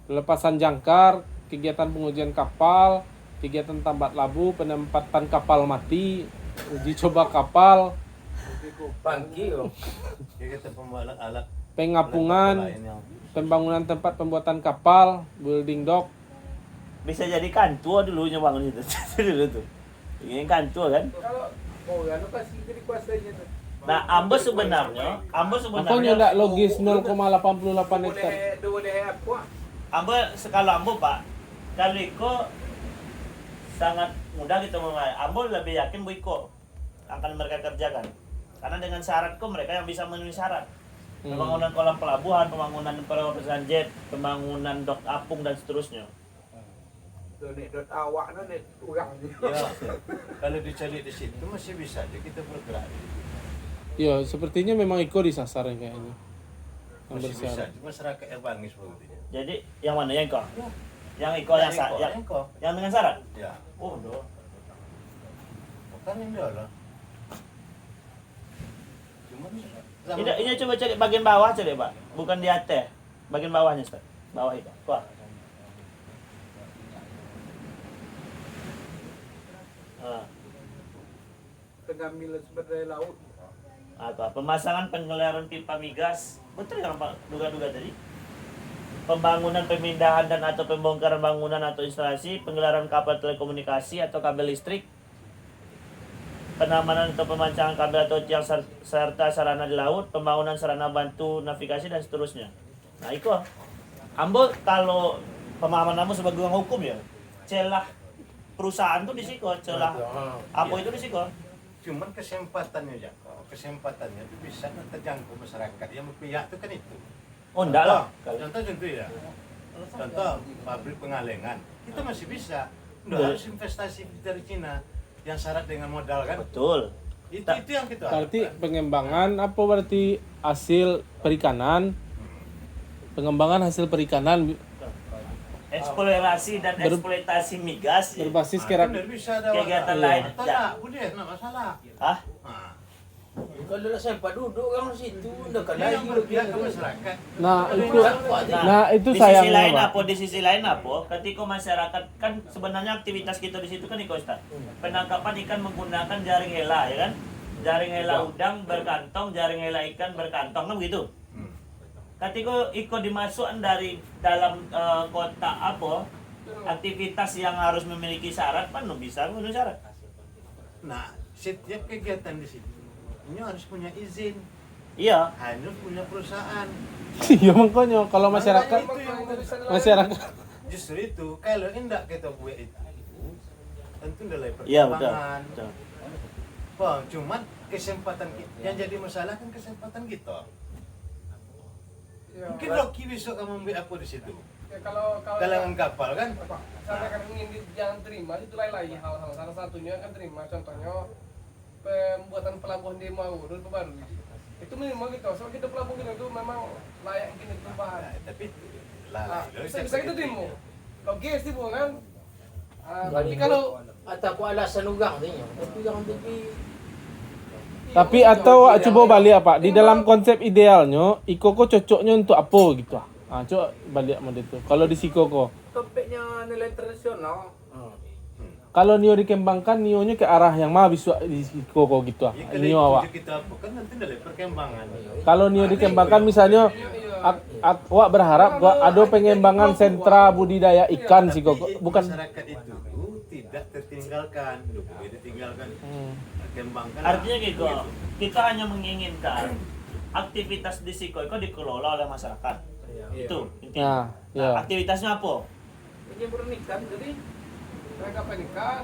Pelepasan jangkar, kegiatan pengujian kapal, kegiatan tambat labu, penempatan kapal mati, uji coba kapal, Pangki loh. Ya kita pembuatan alat pengapungan, lain yang pembangunan tempat pembuatan kapal, building dock. Bisa jadi kantor dulu bangun itu. Dulu tuh. Ini kantor kan. Kalau alokasi jadi kuasanya tu. Nah, Ambo sebenarnya Makanya tidak logis 0,88 hektar. Boleh apa? Ambo kalau Ambo Pak, kalau Iko sangat mudah kita mulai. Ambo lebih yakin Bu Iko akan mereka kerjakan. Karena dengan syarat kok mereka yang bisa memenuhi syarat. Pembangunan kolam pelabuhan, pembangunan pelabuhan jet, pembangunan dok apung dan seterusnya. Dot awak net urang. ya, kalau dicari di situ masih bisa aja kita bergerak. Ya, sepertinya memang Iko disasar yang kayaknya. Yang Masih bisa bersyarat. aja masyarakat Erbangis sebetulnya. Jadi yang mana yang Iko? Yang Iko yang dengan syarat? Ya. Oh, doh. Bukan yang dia lah. Cuma Ini coba cari bagian bawah cari Pak, bukan di atas. Bagian bawahnya Ustaz. Bawah itu. Wah. Pengambilan sumber daya laut. Apa? Pemasangan pengaliran pipa migas. Betul yang Pak duga-duga tadi. Pembangunan pemindahan dan atau pembongkaran bangunan atau instalasi, penggelaran kapal telekomunikasi atau kabel listrik, penamanan atau pemancangan kabel atau tiang serta sarana di laut, pembangunan sarana bantu navigasi dan seterusnya. Nah itu Ambo kalau pemahaman Ambo sebagai orang hukum ya, celah perusahaan tuh di situ, celah apa itu di situ. cuman kesempatannya ya. Kesempatannya itu bisa terjangkau masyarakat yang berpihak itu kan itu. Oh enggak lah. Contoh ya. Contoh pabrik pengalengan. Kita masih bisa. Nggak Betul. harus investasi dari Cina yang syarat dengan modal kan. Betul. Itu yang kita Berarti harapkan. pengembangan apa berarti hasil perikanan? Pengembangan hasil perikanan Eksplorasi dan eksploitasi migas ya. berbasis Kan kerak. nggak bisa ada Kegiatan waktu. lain. Atau tak, boleh, nggak masalah. Hah? Nah, Kalau lah saya duduk orang situ udah kan ini yang lagi berpihak ke masyarakat. Itu Di sisi sayangnya, lain Pak. apa? Di sisi lain apa? Ketika masyarakat kan sebenarnya aktivitas kita di situ kan Iko Ustaz. Penangkapan ikan menggunakan jaring hela ya kan? Jaring hela udang berkantong, jaring hela ikan berkantong kan begitu. Ketika Iko dimasukkan dari dalam kota apa? Aktivitas yang harus memiliki syarat kan bisa memenuhi syarat. Nah, setiap kegiatan di situ ini harus punya izin, Iya. harus punya perusahaan. Iya makanya kalau masyarakat Itu yang masyarakat justru itu kalau enggak kita buat itu tentu nilai Iya betul. perkembangan. Betul. Bang, cuman kesempatan yang jadi masalah kan kesempatan kita. Ya, Mungkin Rocky besok kamu ambil apa di situ? ya, kalau Galangan kapal kan? apa? Saya kan ingin jangan terima itu lain-lain hal-hal. Salah satunya kan terima contohnya pembuatan pelabuhan di Maurul baru itu minimal gitu. Soal kita pelabuhan itu memang layak gini perubahan. Nah, tapi Bisa kita demo. Logis sih kan. Tapi kalau atau aku alasan urang ni, tapi jangan jadi. tapi atau coba balik apa di dalam konsep idealnya Iko kok cocoknya untuk apa gitu coba balik sama itu kalau di Siko kok Topiknya nilai tradisional. Kalau Nio dikembangkan, Nionya ke arah yang mah bisa di Koko gitu ah. Ya, kalau Nio itu awak. kita apa kan nanti dari perkembangan. Kalau Nio dikembangkan misalnya wak berharap wak ada pengembangan sentra budidaya ikan sih Koko. Tapi Bukan. masyarakat itu tidak tertinggalkan, ditinggalkan, kembangkan. Artinya gitu, kita hanya menginginkan aktivitas di Sikoy itu dikelola oleh masyarakat. Itu intinya. Nah, ya. Aktivitasnya apa? Penyeburan ikan jadi Penangkapan ikan,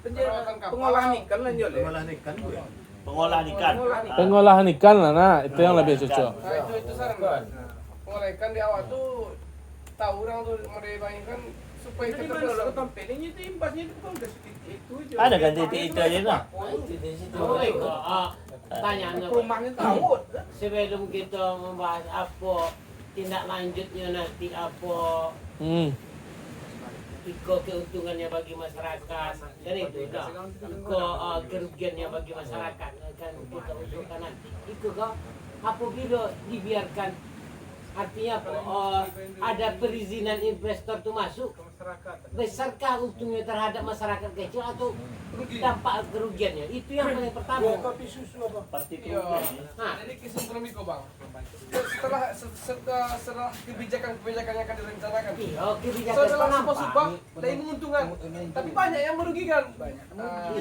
penyeburan pengolahan ikan lah Jol. ya? Malah ikan gue. Pengolahan ikan. Pengolahan ikan lah, nah itu yang lebih cocok. nah itu saran. Pengolah ikan di awal tuh tahu orang tuh mau dibayangkan supaya Jadi kita mana terus lo tampilnya itu imbasnya itu kan udah sedikit itu aja. Ada kan titik itu aja lah. Tanyanya Rumahnya tahu. sebelum kita membahas apa tindak lanjutnya nanti apa iko keuntungannya bagi masyarakat dan itu dah iko kerugiannya bagi masyarakat akan kita usulkan nanti iko kok apabila dibiarkan artinya apa ada perizinan investor tuh masuk besarkah untungnya terhadap masyarakat kecil atau dampak kerugiannya itu yang paling pertama. Pasti Iya. kerugian. Nah, jadi kesimpulan Miko bang, setelah kebijakan yang akan direncanakan, Iya, kebijakan setelah penampak. sebab dari menguntungkan, tapi banyak yang merugikan.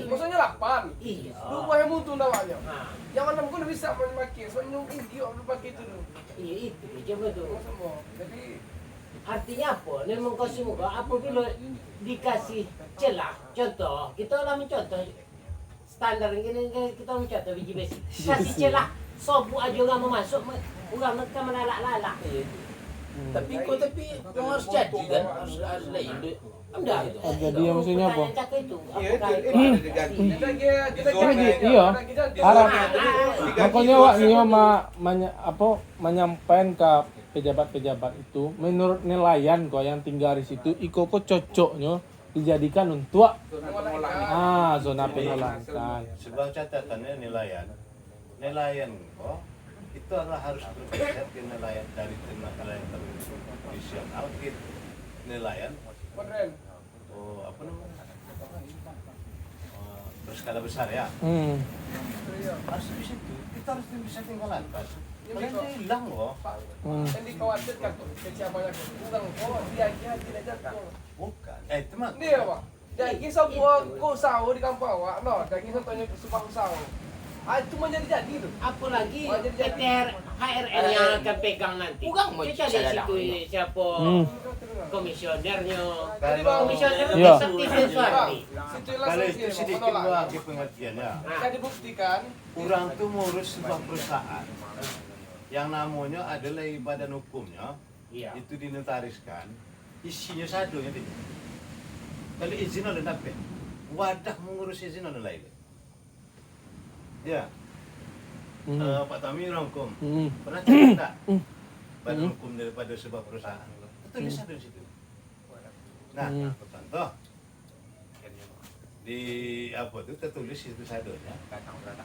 Maksudnya 8, Iya. 2 yang untung dawanya. Nah, Yang 6 kan bisa memakai, soalnya dia berpakai itu dulu. iya itu coba tuh. Semua. Jadi Artinya apa? Memang kau semua apabila dikasih celah, contoh kita lah mencontoh standar ini kita mencontoh biji besi. Kasih celah, sobu aja nggak mau masuk, orang mereka menalak-lalak. Tapi yang harus jadi kan harus lain deh. Enggak. Jadi yang maksudnya apa? Pertanyaan cak itu. Iya Apakah itu itu? ada diganti. Iya. Harap Nah, makanya wak Nio menyampaikan ke pejabat-pejabat itu menurut nelayan kok yang tinggal di situ iko kok cocoknya dijadikan untuk zona pengolahan ikan. Sebuah catatannya nelayan kok itu adalah harus bergeser ke nelayan dari nelayan tradisional ke nelayan apa namanya berskala besar ya. Harus di situ kita harus bisa tinggal lantas. Kalian hilang loh. yang dikhawatirkan tuh kesiapannya kurang dia tidak jaga. Bukan. Itu mah. Dia pak, daging sebuah kau sahur di kampung awak, no daging contohnya sebuah sahur. Itu menjadi tuh. Apalagi Oh, jadi PT HRN yang akan pegang nanti. Bukan mau Kita di saya situ dah. siapa komisionernya. Kalau Komisioner Iya. sakti sesuatu. kalau itu sedikit lagi pengertiannya. Bisa dibuktikan. Orang tuh ngurus sebuah perusahaan yang namanya adalah badan hukumnya. Iya. Itu dinotariskan. Isinya satu nanti. Kalau izin oleh nape? Wadah mengurus izin oleh lain. Ya. Pak Tami orang hukum. Pernah cari tak? Badan hukum daripada sebuah perusahaan. Tertulis ada di situ. Nah, contoh di apa itu tertulis itu sadonya.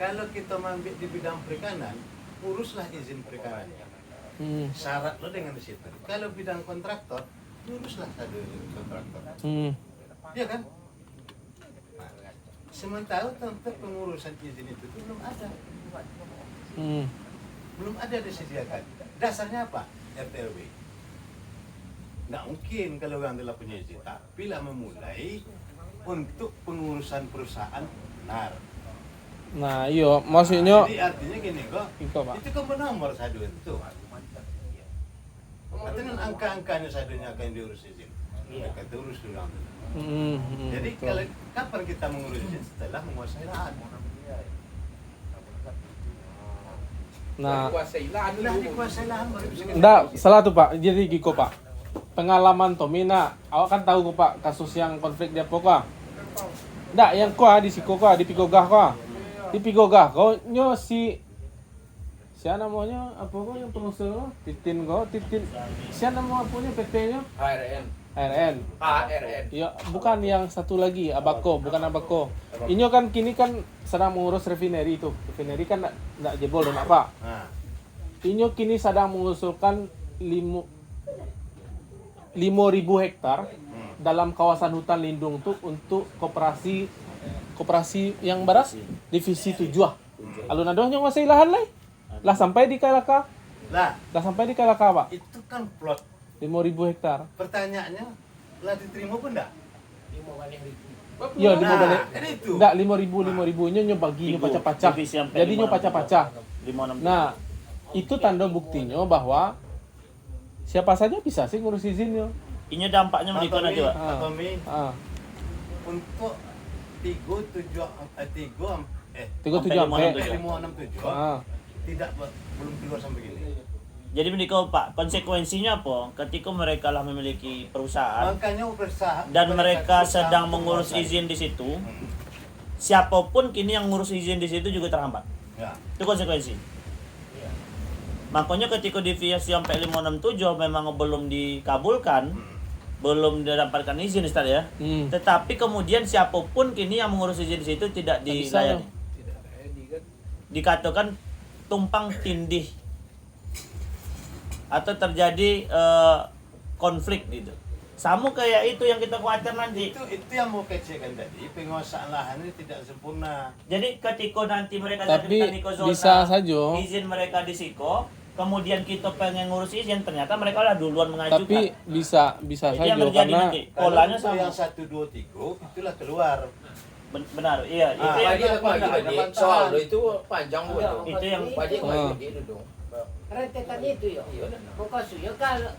Kalau kita mengambil di bidang perikanan, uruslah izin perikanannya. Syarat lo dengan di situ. Kalau bidang kontraktor, uruslah sado kontraktor. Iya kan? Sementara tentang pengurusan izin itu belum ada. Belum ada disediakan. Dasarnya apa? RTRW. Nggak mungkin kalau orang telah punya izin, tapi lah memulai untuk pengurusan perusahaan benar. Nah, iya, maksudnya Jadi artinya gini kok, Iko, Pak. itu kan nomor sadu itu. Artinya angka-angkanya sadunya akan diurus izin. Mereka itu urus dulu. Jadi betul. kalau kapan kita mengurus izin setelah menguasai lahan? Nah, Kuasai lahan Setelah dulu. dikuasai lahan baru bisa kita. enggak, salah tuh Pak. Jadi Giko Pak. Pengalaman Tomina, awak kan tahu kok Pak kasus yang konflik di apa kok? Enggak, yang kok di Siko kok, di Pigogah kok. Di Pigogah kok nyo siapa namanya apa kok yang pengusaha Titin kok, Titin. Siapa nama punya PT-nya? HRN. RN. HRN. Ya, bukan yang satu lagi, Abako, bukan Abako. Inyo kan kini kan sedang mengurus refinery itu. Refinery kan enggak jebol dan apa. Nah, Inyo kini sedang mengusulkan 5.000 hektar dalam kawasan hutan lindung tuh untuk koperasi yang barat divisi 7. Alun adohnya nguasai lahan lah sampai di Kalaka. Lah, Sampai di Kalaka, Pak. itu kan plot. 5.000 hektar. Pertanyaannya, lah diterima pun enggak? Iya, Nah, lima balik. kan itu. Enggak, 5.000 nya bagi nyo pacah-pacah. Divisi sampai Jadi nyo 5, pacah-pacah. 5, 6. Nah, itu tanda buktinya bahwa siapa saja bisa sih ngurus izinnya. Ini dampaknya Pak menikah aja, Pak. Pak Tommy, Ah, untuk 3, 37 sampai. 567 Ah, tidak belum keluar sampai gini. Jadi menikah, Pak, konsekuensinya apa? Ketika mereka lah memiliki perusahaan Makanya usaha dan mereka sedang mengurus izin di situ, siapapun kini yang ngurus izin di situ juga terhambat. Ya. Itu konsekuensi. Makanya ketika deviasi sampai 567 memang belum dikabulkan, belum didapatkan izin, Ustaz ya. Tetapi kemudian siapapun kini yang mengurus izin di situ tidak bisa, dilayani. Dikatakan tumpang tindih atau terjadi konflik gitu. Sama kayak itu yang kita khawatir nanti. Itu yang mau kecilkan tadi, penguasaan lahan ini tidak sempurna. Jadi ketika nanti mereka Tapi sertifikat Nikozona, bisa saja. izin mereka di Siko, kemudian kita pengen ngurus izin, ternyata mereka lah duluan mengajukan. Tapi bisa Itu saja yang terjadi karena nanti. Polanya Kalau sama. yang 1, 2, 3 itulah keluar. Benar, iya. Itu Ah, yang Pagi pagi soal lo itu panjang buat lo. itu yang Pagi Ah. pagi itu dong. Rentetannya itu ya. Iya, dah. Maksudnya kalau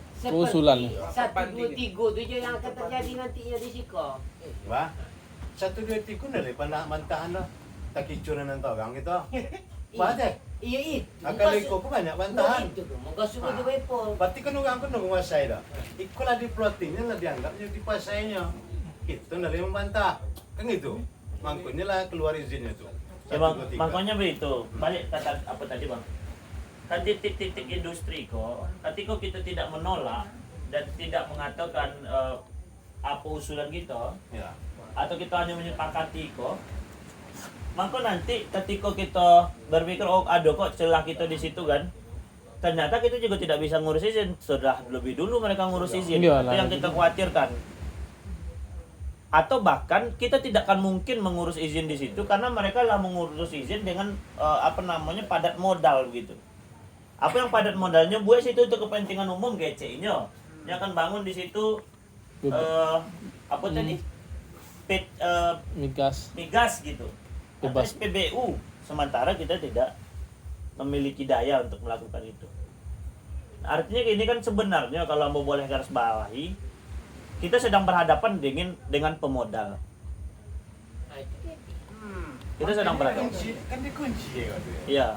Usulan. seperti 1, 2, 3 itu je yang akan terjadi nantinya di Siko. Bah, 1, 2, 3 dari panah mantahan lah. Tak kicuran ng orang gitu. Bade. Iya itu. Akala ko po banyak bantahan. Itu tuh. Maksudnya di Wepo. Berarti kan orang ko menguasai dah. Ikulah di plottingnya lah dianggap yung dipasainya. Itu nari membantah. Kan gitu. Mangkunya lah keluar izinnya tuh. ya, bang, makanya begitu. Balik kata apa tadi, Bang? Kan titik-titik industri kok, ketika kita tidak menolak dan tidak mengatakan apa usulan kita, Ya. atau kita hanya menyepakati kok, maka nanti ketika kita berpikir oh ada kok celah kita di situ kan, ternyata kita juga tidak bisa ngurus izin. Sudah lebih dulu mereka ngurus izin. Iyalah. Itu yang kita khawatirkan. Atau bahkan kita tidak akan mungkin mengurus izin di situ karena mereka lah mengurus izin dengan padat modal gitu. Apa yang padat modalnya buat situ untuk kepentingan umum GCI-nya. Dia akan bangun di situ apa tadi? Migas gitu. Atau Bebas. SPBU. Sementara kita tidak memiliki daya untuk melakukan itu. Artinya ini kan sebenarnya kalau mau boleh garis bawahi, kita sedang berhadapan dengan pemodal. Kita sedang berhadapan. Kan dikunci ya. Iya.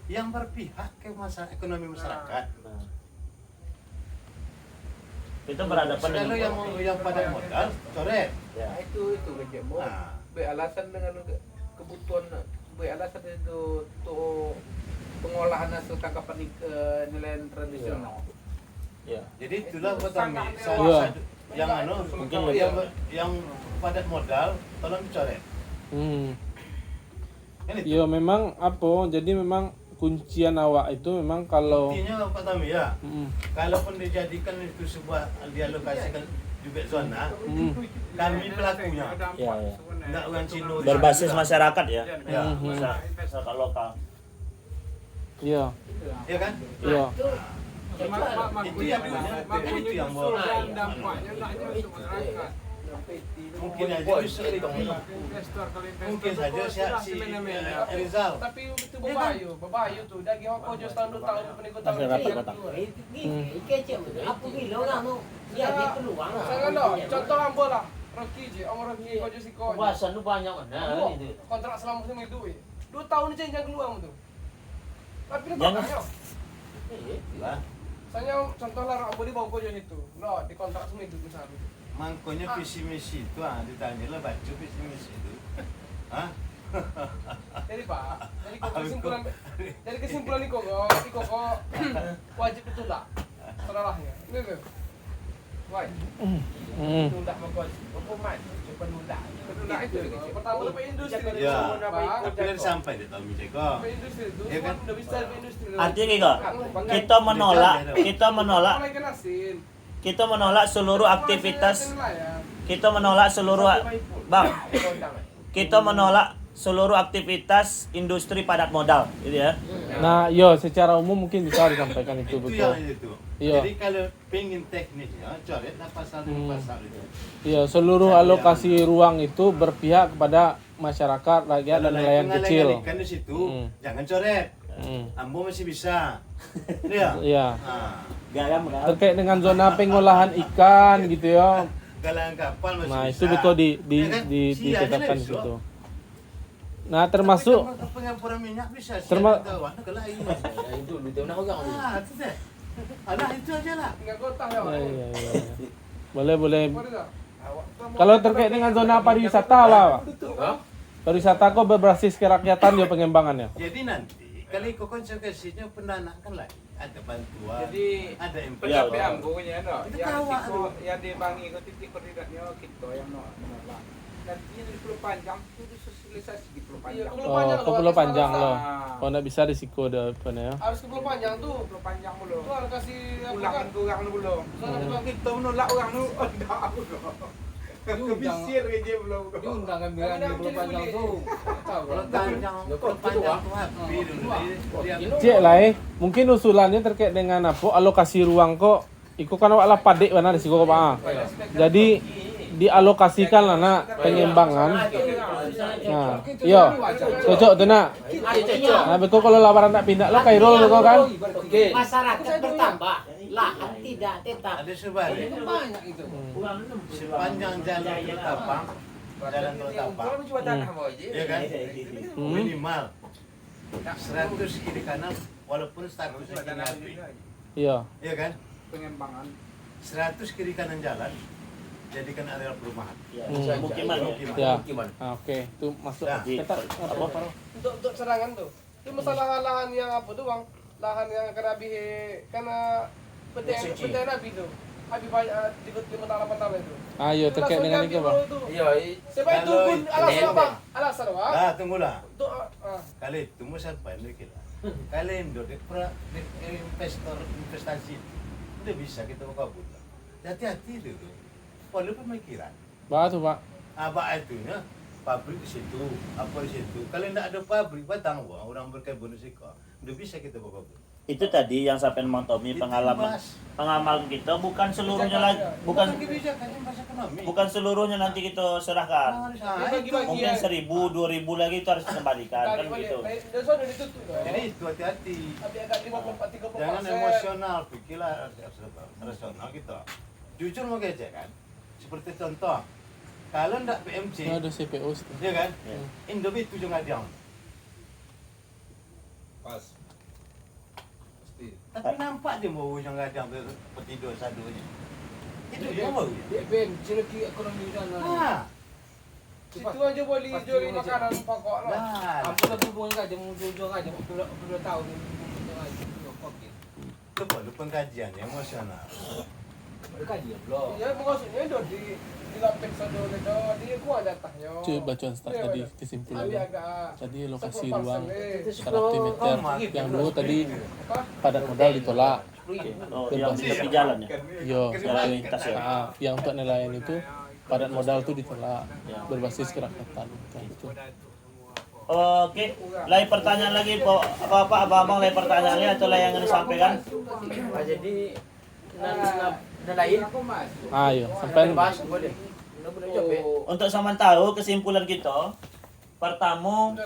Yang berpihak ke ekonomi masyarakat. Nah. Kita berhadapan Kalau dengan yang pada modal, coret. ya. Itu kejemo. Nah, Beralasan dengan kebutuhan, beralasan itu untuk pengolahan hasil tangkapan nelayan tradisional. Ya. jadi itulah buat kami. Iya. Yang Mungkin yang padat modal, tolong dicoret. Kan itu. Ya memang apa? Jadi memang kuncian awak itu memang kalau Intinya Pak Tami ya, Mm. kalaupun dijadikan itu sebuah dialokasikan juga zona, kami pelakunya, Ya, ya. tidak orang Cina. Berbasis masyarakat ya. Ya, Masyarakat lokal. Iya, ya kan? iya. Itu yang itu yang mau. dampaknya enggak hanya untuk masyarakat. Mungkin aja bisa Investor kalau investor mungkin saja si Rizal. tapi itu bebayu tuh daging hoko jo tahun 2 tahun penikut tahun Masih rapat, Pak. Itu gini, kecil. Apa bila orang mau jadi peluang. Saya lo contoh ambo lah Rocky je orang Rocky kojo si ko Kuasa lu banyak mana itu. kontrak selama musim itu 2 tahun aja yang keluar tu tapi ni Jangan. bakal Lah, saya contoh lah ambo di bawah kojo itu lo di kontrak semua itu misalnya mangkonya visi misi itu ditanya lah baca visi misi itu. Hah? jadi pak jadi kesimpulan ni kok wajib ditunda salahnya gitu why tunda mengkos hukuman penunda itu pertama lu industri Ya, tapi kan sampai di tahun Mijeko. industri itu Ya kan? udah bisa industri Artinya kita menolak seluruh aktivitas kita menolak seluruh Bang, kita menolak seluruh aktivitas industri padat modal, gitu ya. Nah, yo secara umum mungkin bisa disampaikan itu Itu betul. yang itu. Iya. Jadi kalau pengen teknisnya, coretlah pasal demi pasal itu. Iya, seluruh alokasi ruang itu berpihak kepada masyarakat, rakyat dan nelayan kecil. Kan di situ, Hmm. jangan coret. Hmm. Ambo masih bisa. Iya. Iya. Nah, Garam. Terkait dengan zona pengolahan ikan gitu ya. galangan kapal masih Nah, bisa. itu betul Ya kan? ditetapkan di Siang situ. ini Nah, termasuk Tapi kan pengampuran minyak bisa. Terma- Ke lain. Ya itu lu tahu nak orang ni. Itu deh. Alah itu aja lah. Tinggal kota ya. Iya, iya, iya. Boleh, boleh. Boleh tak? Kalau terkait dengan zona pariwisata lah, Pak. Pariwisata kok berbasis kerakyatan ya pengembangannya. Jadi nanti kalau ikut konsekuensinya pendanaan lagi ada bantuan, Jadi ada Ya, pendapat betul. ambunya no, Itu yang kawak tiko, tu. yang dibangi itu titik koordinatnya kita yang menolak. Nanti di Pulau Panjang itu disosialisasi di Pulau Iya, Panjang. Pulau Oh, Panjang ke loh, Pulau harus Panjang harus- loh. Kalau nggak bisa risiko deh, ya. Harus ke Pulau Panjang tuh. Pulau Panjang mulu. Itu harus kasih apa Pulang kan? ke orang dulu. Zona dibangun. Kita menolak orang dulu. Oh, enggak aku dong. Kebisir aja belum. Diundang ambilan di Pulau Panjang tu. Tahu Pulau kan? Panjang, Pulau Panjang tuh habis dulu. Dia- Cek lah, mungkin usulannya terkait dengan apa alokasi ruang kok. Iku kan awak lah padik mana di siku Pak. Jadi dialokasikan lah nak pengembangan. Nah, iya, cocok tuh nak. Nah, betul kalau laparan tak pindah lo kairol betul kan? Masyarakat bertambah, lahan tidak tetap. Ada sebalik. Banyak itu. Sepanjang jalan Ketapang, jalan Ketapang, Kalau cuma tanah mau aja. ya kan? Hmm. Minimal 100 kiri kanan, walaupun statusnya kiri api, Iya. ya kan? Pengembangan. 100 kiri kanan jalan, jadikan area perumahan. Ya, Hmm. pemukiman. Ya. Pemukiman. Ah, oke, itu masuk. Nah, Kita apa? Untuk serangan tuh. Itu masalah lahan yang apa tuh bang? Lahan yang kena PTN habis tuh. Habis banyak di 5 tahun 8 tahun itu. Ayo terkait dengan itu, Bang. Iya, Sebab itu Kalau pun alasan itu- apa? Alasan apa? Nah, tunggulah. Untuk Kali itu mau sampai dulu kita. Kalian do investor investasi udah bisa kita buka buka. Hati-hati itu. Perlu pemikiran. Batu, Pak. Apa itunya? Pabrik di situ, apa di situ. Kalau tidak ada pabrik, batang wah orang berkebun di situ. Udah bisa kita buka buka. Itu tadi yang sampai Bang Tommy pengalaman kita bukan seluruhnya lagi, bukan kebijakan yang bahasa ekonomi. bukan seluruhnya nanti kita serahkan. Mungkin 1.000, 2.000 lagi itu harus dikembalikan kan gitu. Dan soalnya ditutup. Jadi itu hati-hati. Tapi agak 54-30%. Jangan emosional, pikirlah rasional kita. Jujur mau ngecek kan. Seperti contoh, kalau ndak PMC, Ada CPO. ya kan? Ya. Indomie 7 ngadiang. Pas. Tapi nampak dia mau yang ngadiang seperti dosa-doanya. Itu dia mau. BPM ceriki ekonomi sana. Ah, Situ aja boleh jual makanan pokok lah. nah, Ampun aku hubungan aja muncul aja 10 tahun muncul aja. Okey. itu perlu pengkajian emosional. Kaji ya belum. Ya maksudnya itu di lapik satu itu dia kuat datanya. Cuy, bacaan start tadi Tapi kesimpulannya. agak Tadi lokasi 10% ruang eh. 100 meter yang dulu tadi Apa? padat modal ditolak. Oh, yang di tepi jalan ya. Yo, Jalan lintas ya. yang untuk nelayan itu padat modal itu ditolak berbasis kerakyatan. Itu. Oke, lain pertanyaan lagi apa abang lain pertanyaan lagi atau lain yang disampaikan? Jadi lain Ayo, sampai bahas boleh. Boleh jawab ya. Untuk sama tahu kesimpulan kita pertama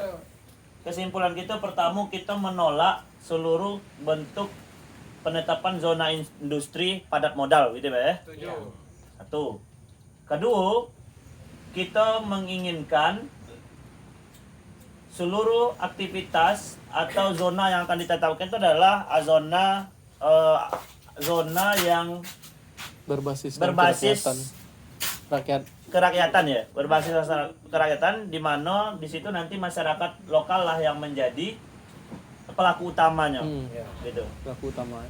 kita menolak seluruh bentuk penetapan zona industri padat modal gitu ya. Satu. Kedua, kita menginginkan seluruh aktivitas atau zona yang akan ditetapkan itu adalah zona yang berbasis kerakyatan ya, berbasis kerakyatan, di mana di situ nanti masyarakat lokal lah yang menjadi pelaku utamanya, gitu. pelaku utama.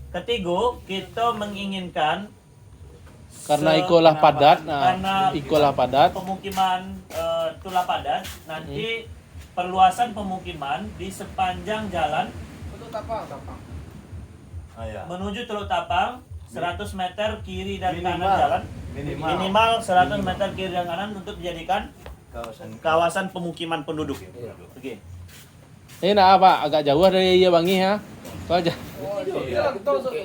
Ketiga, kita menginginkan Karena ikolah padat, karena ikolah padat. pemukiman tulah padat, nanti perluasan pemukiman di sepanjang jalan Untuk tapang. Ah, ya. menuju Teluk Tapang 100 meter kiri dan kanan Minimal. jalan Minimal 100 meter kiri dan kanan untuk dijadikan kawasan pemukiman penduduk. Oke. Ini nak apa? Agak jauh dari iya Bangi ya. Kau aja. Jalan tol tuh.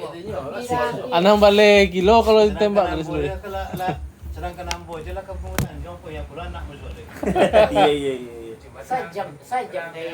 Anang balik kilo kalau ditembak dari seluruh. Sedangkan ambo aja lah kepungutan, jompo ya pula anak masuk. Iya. Sajam dari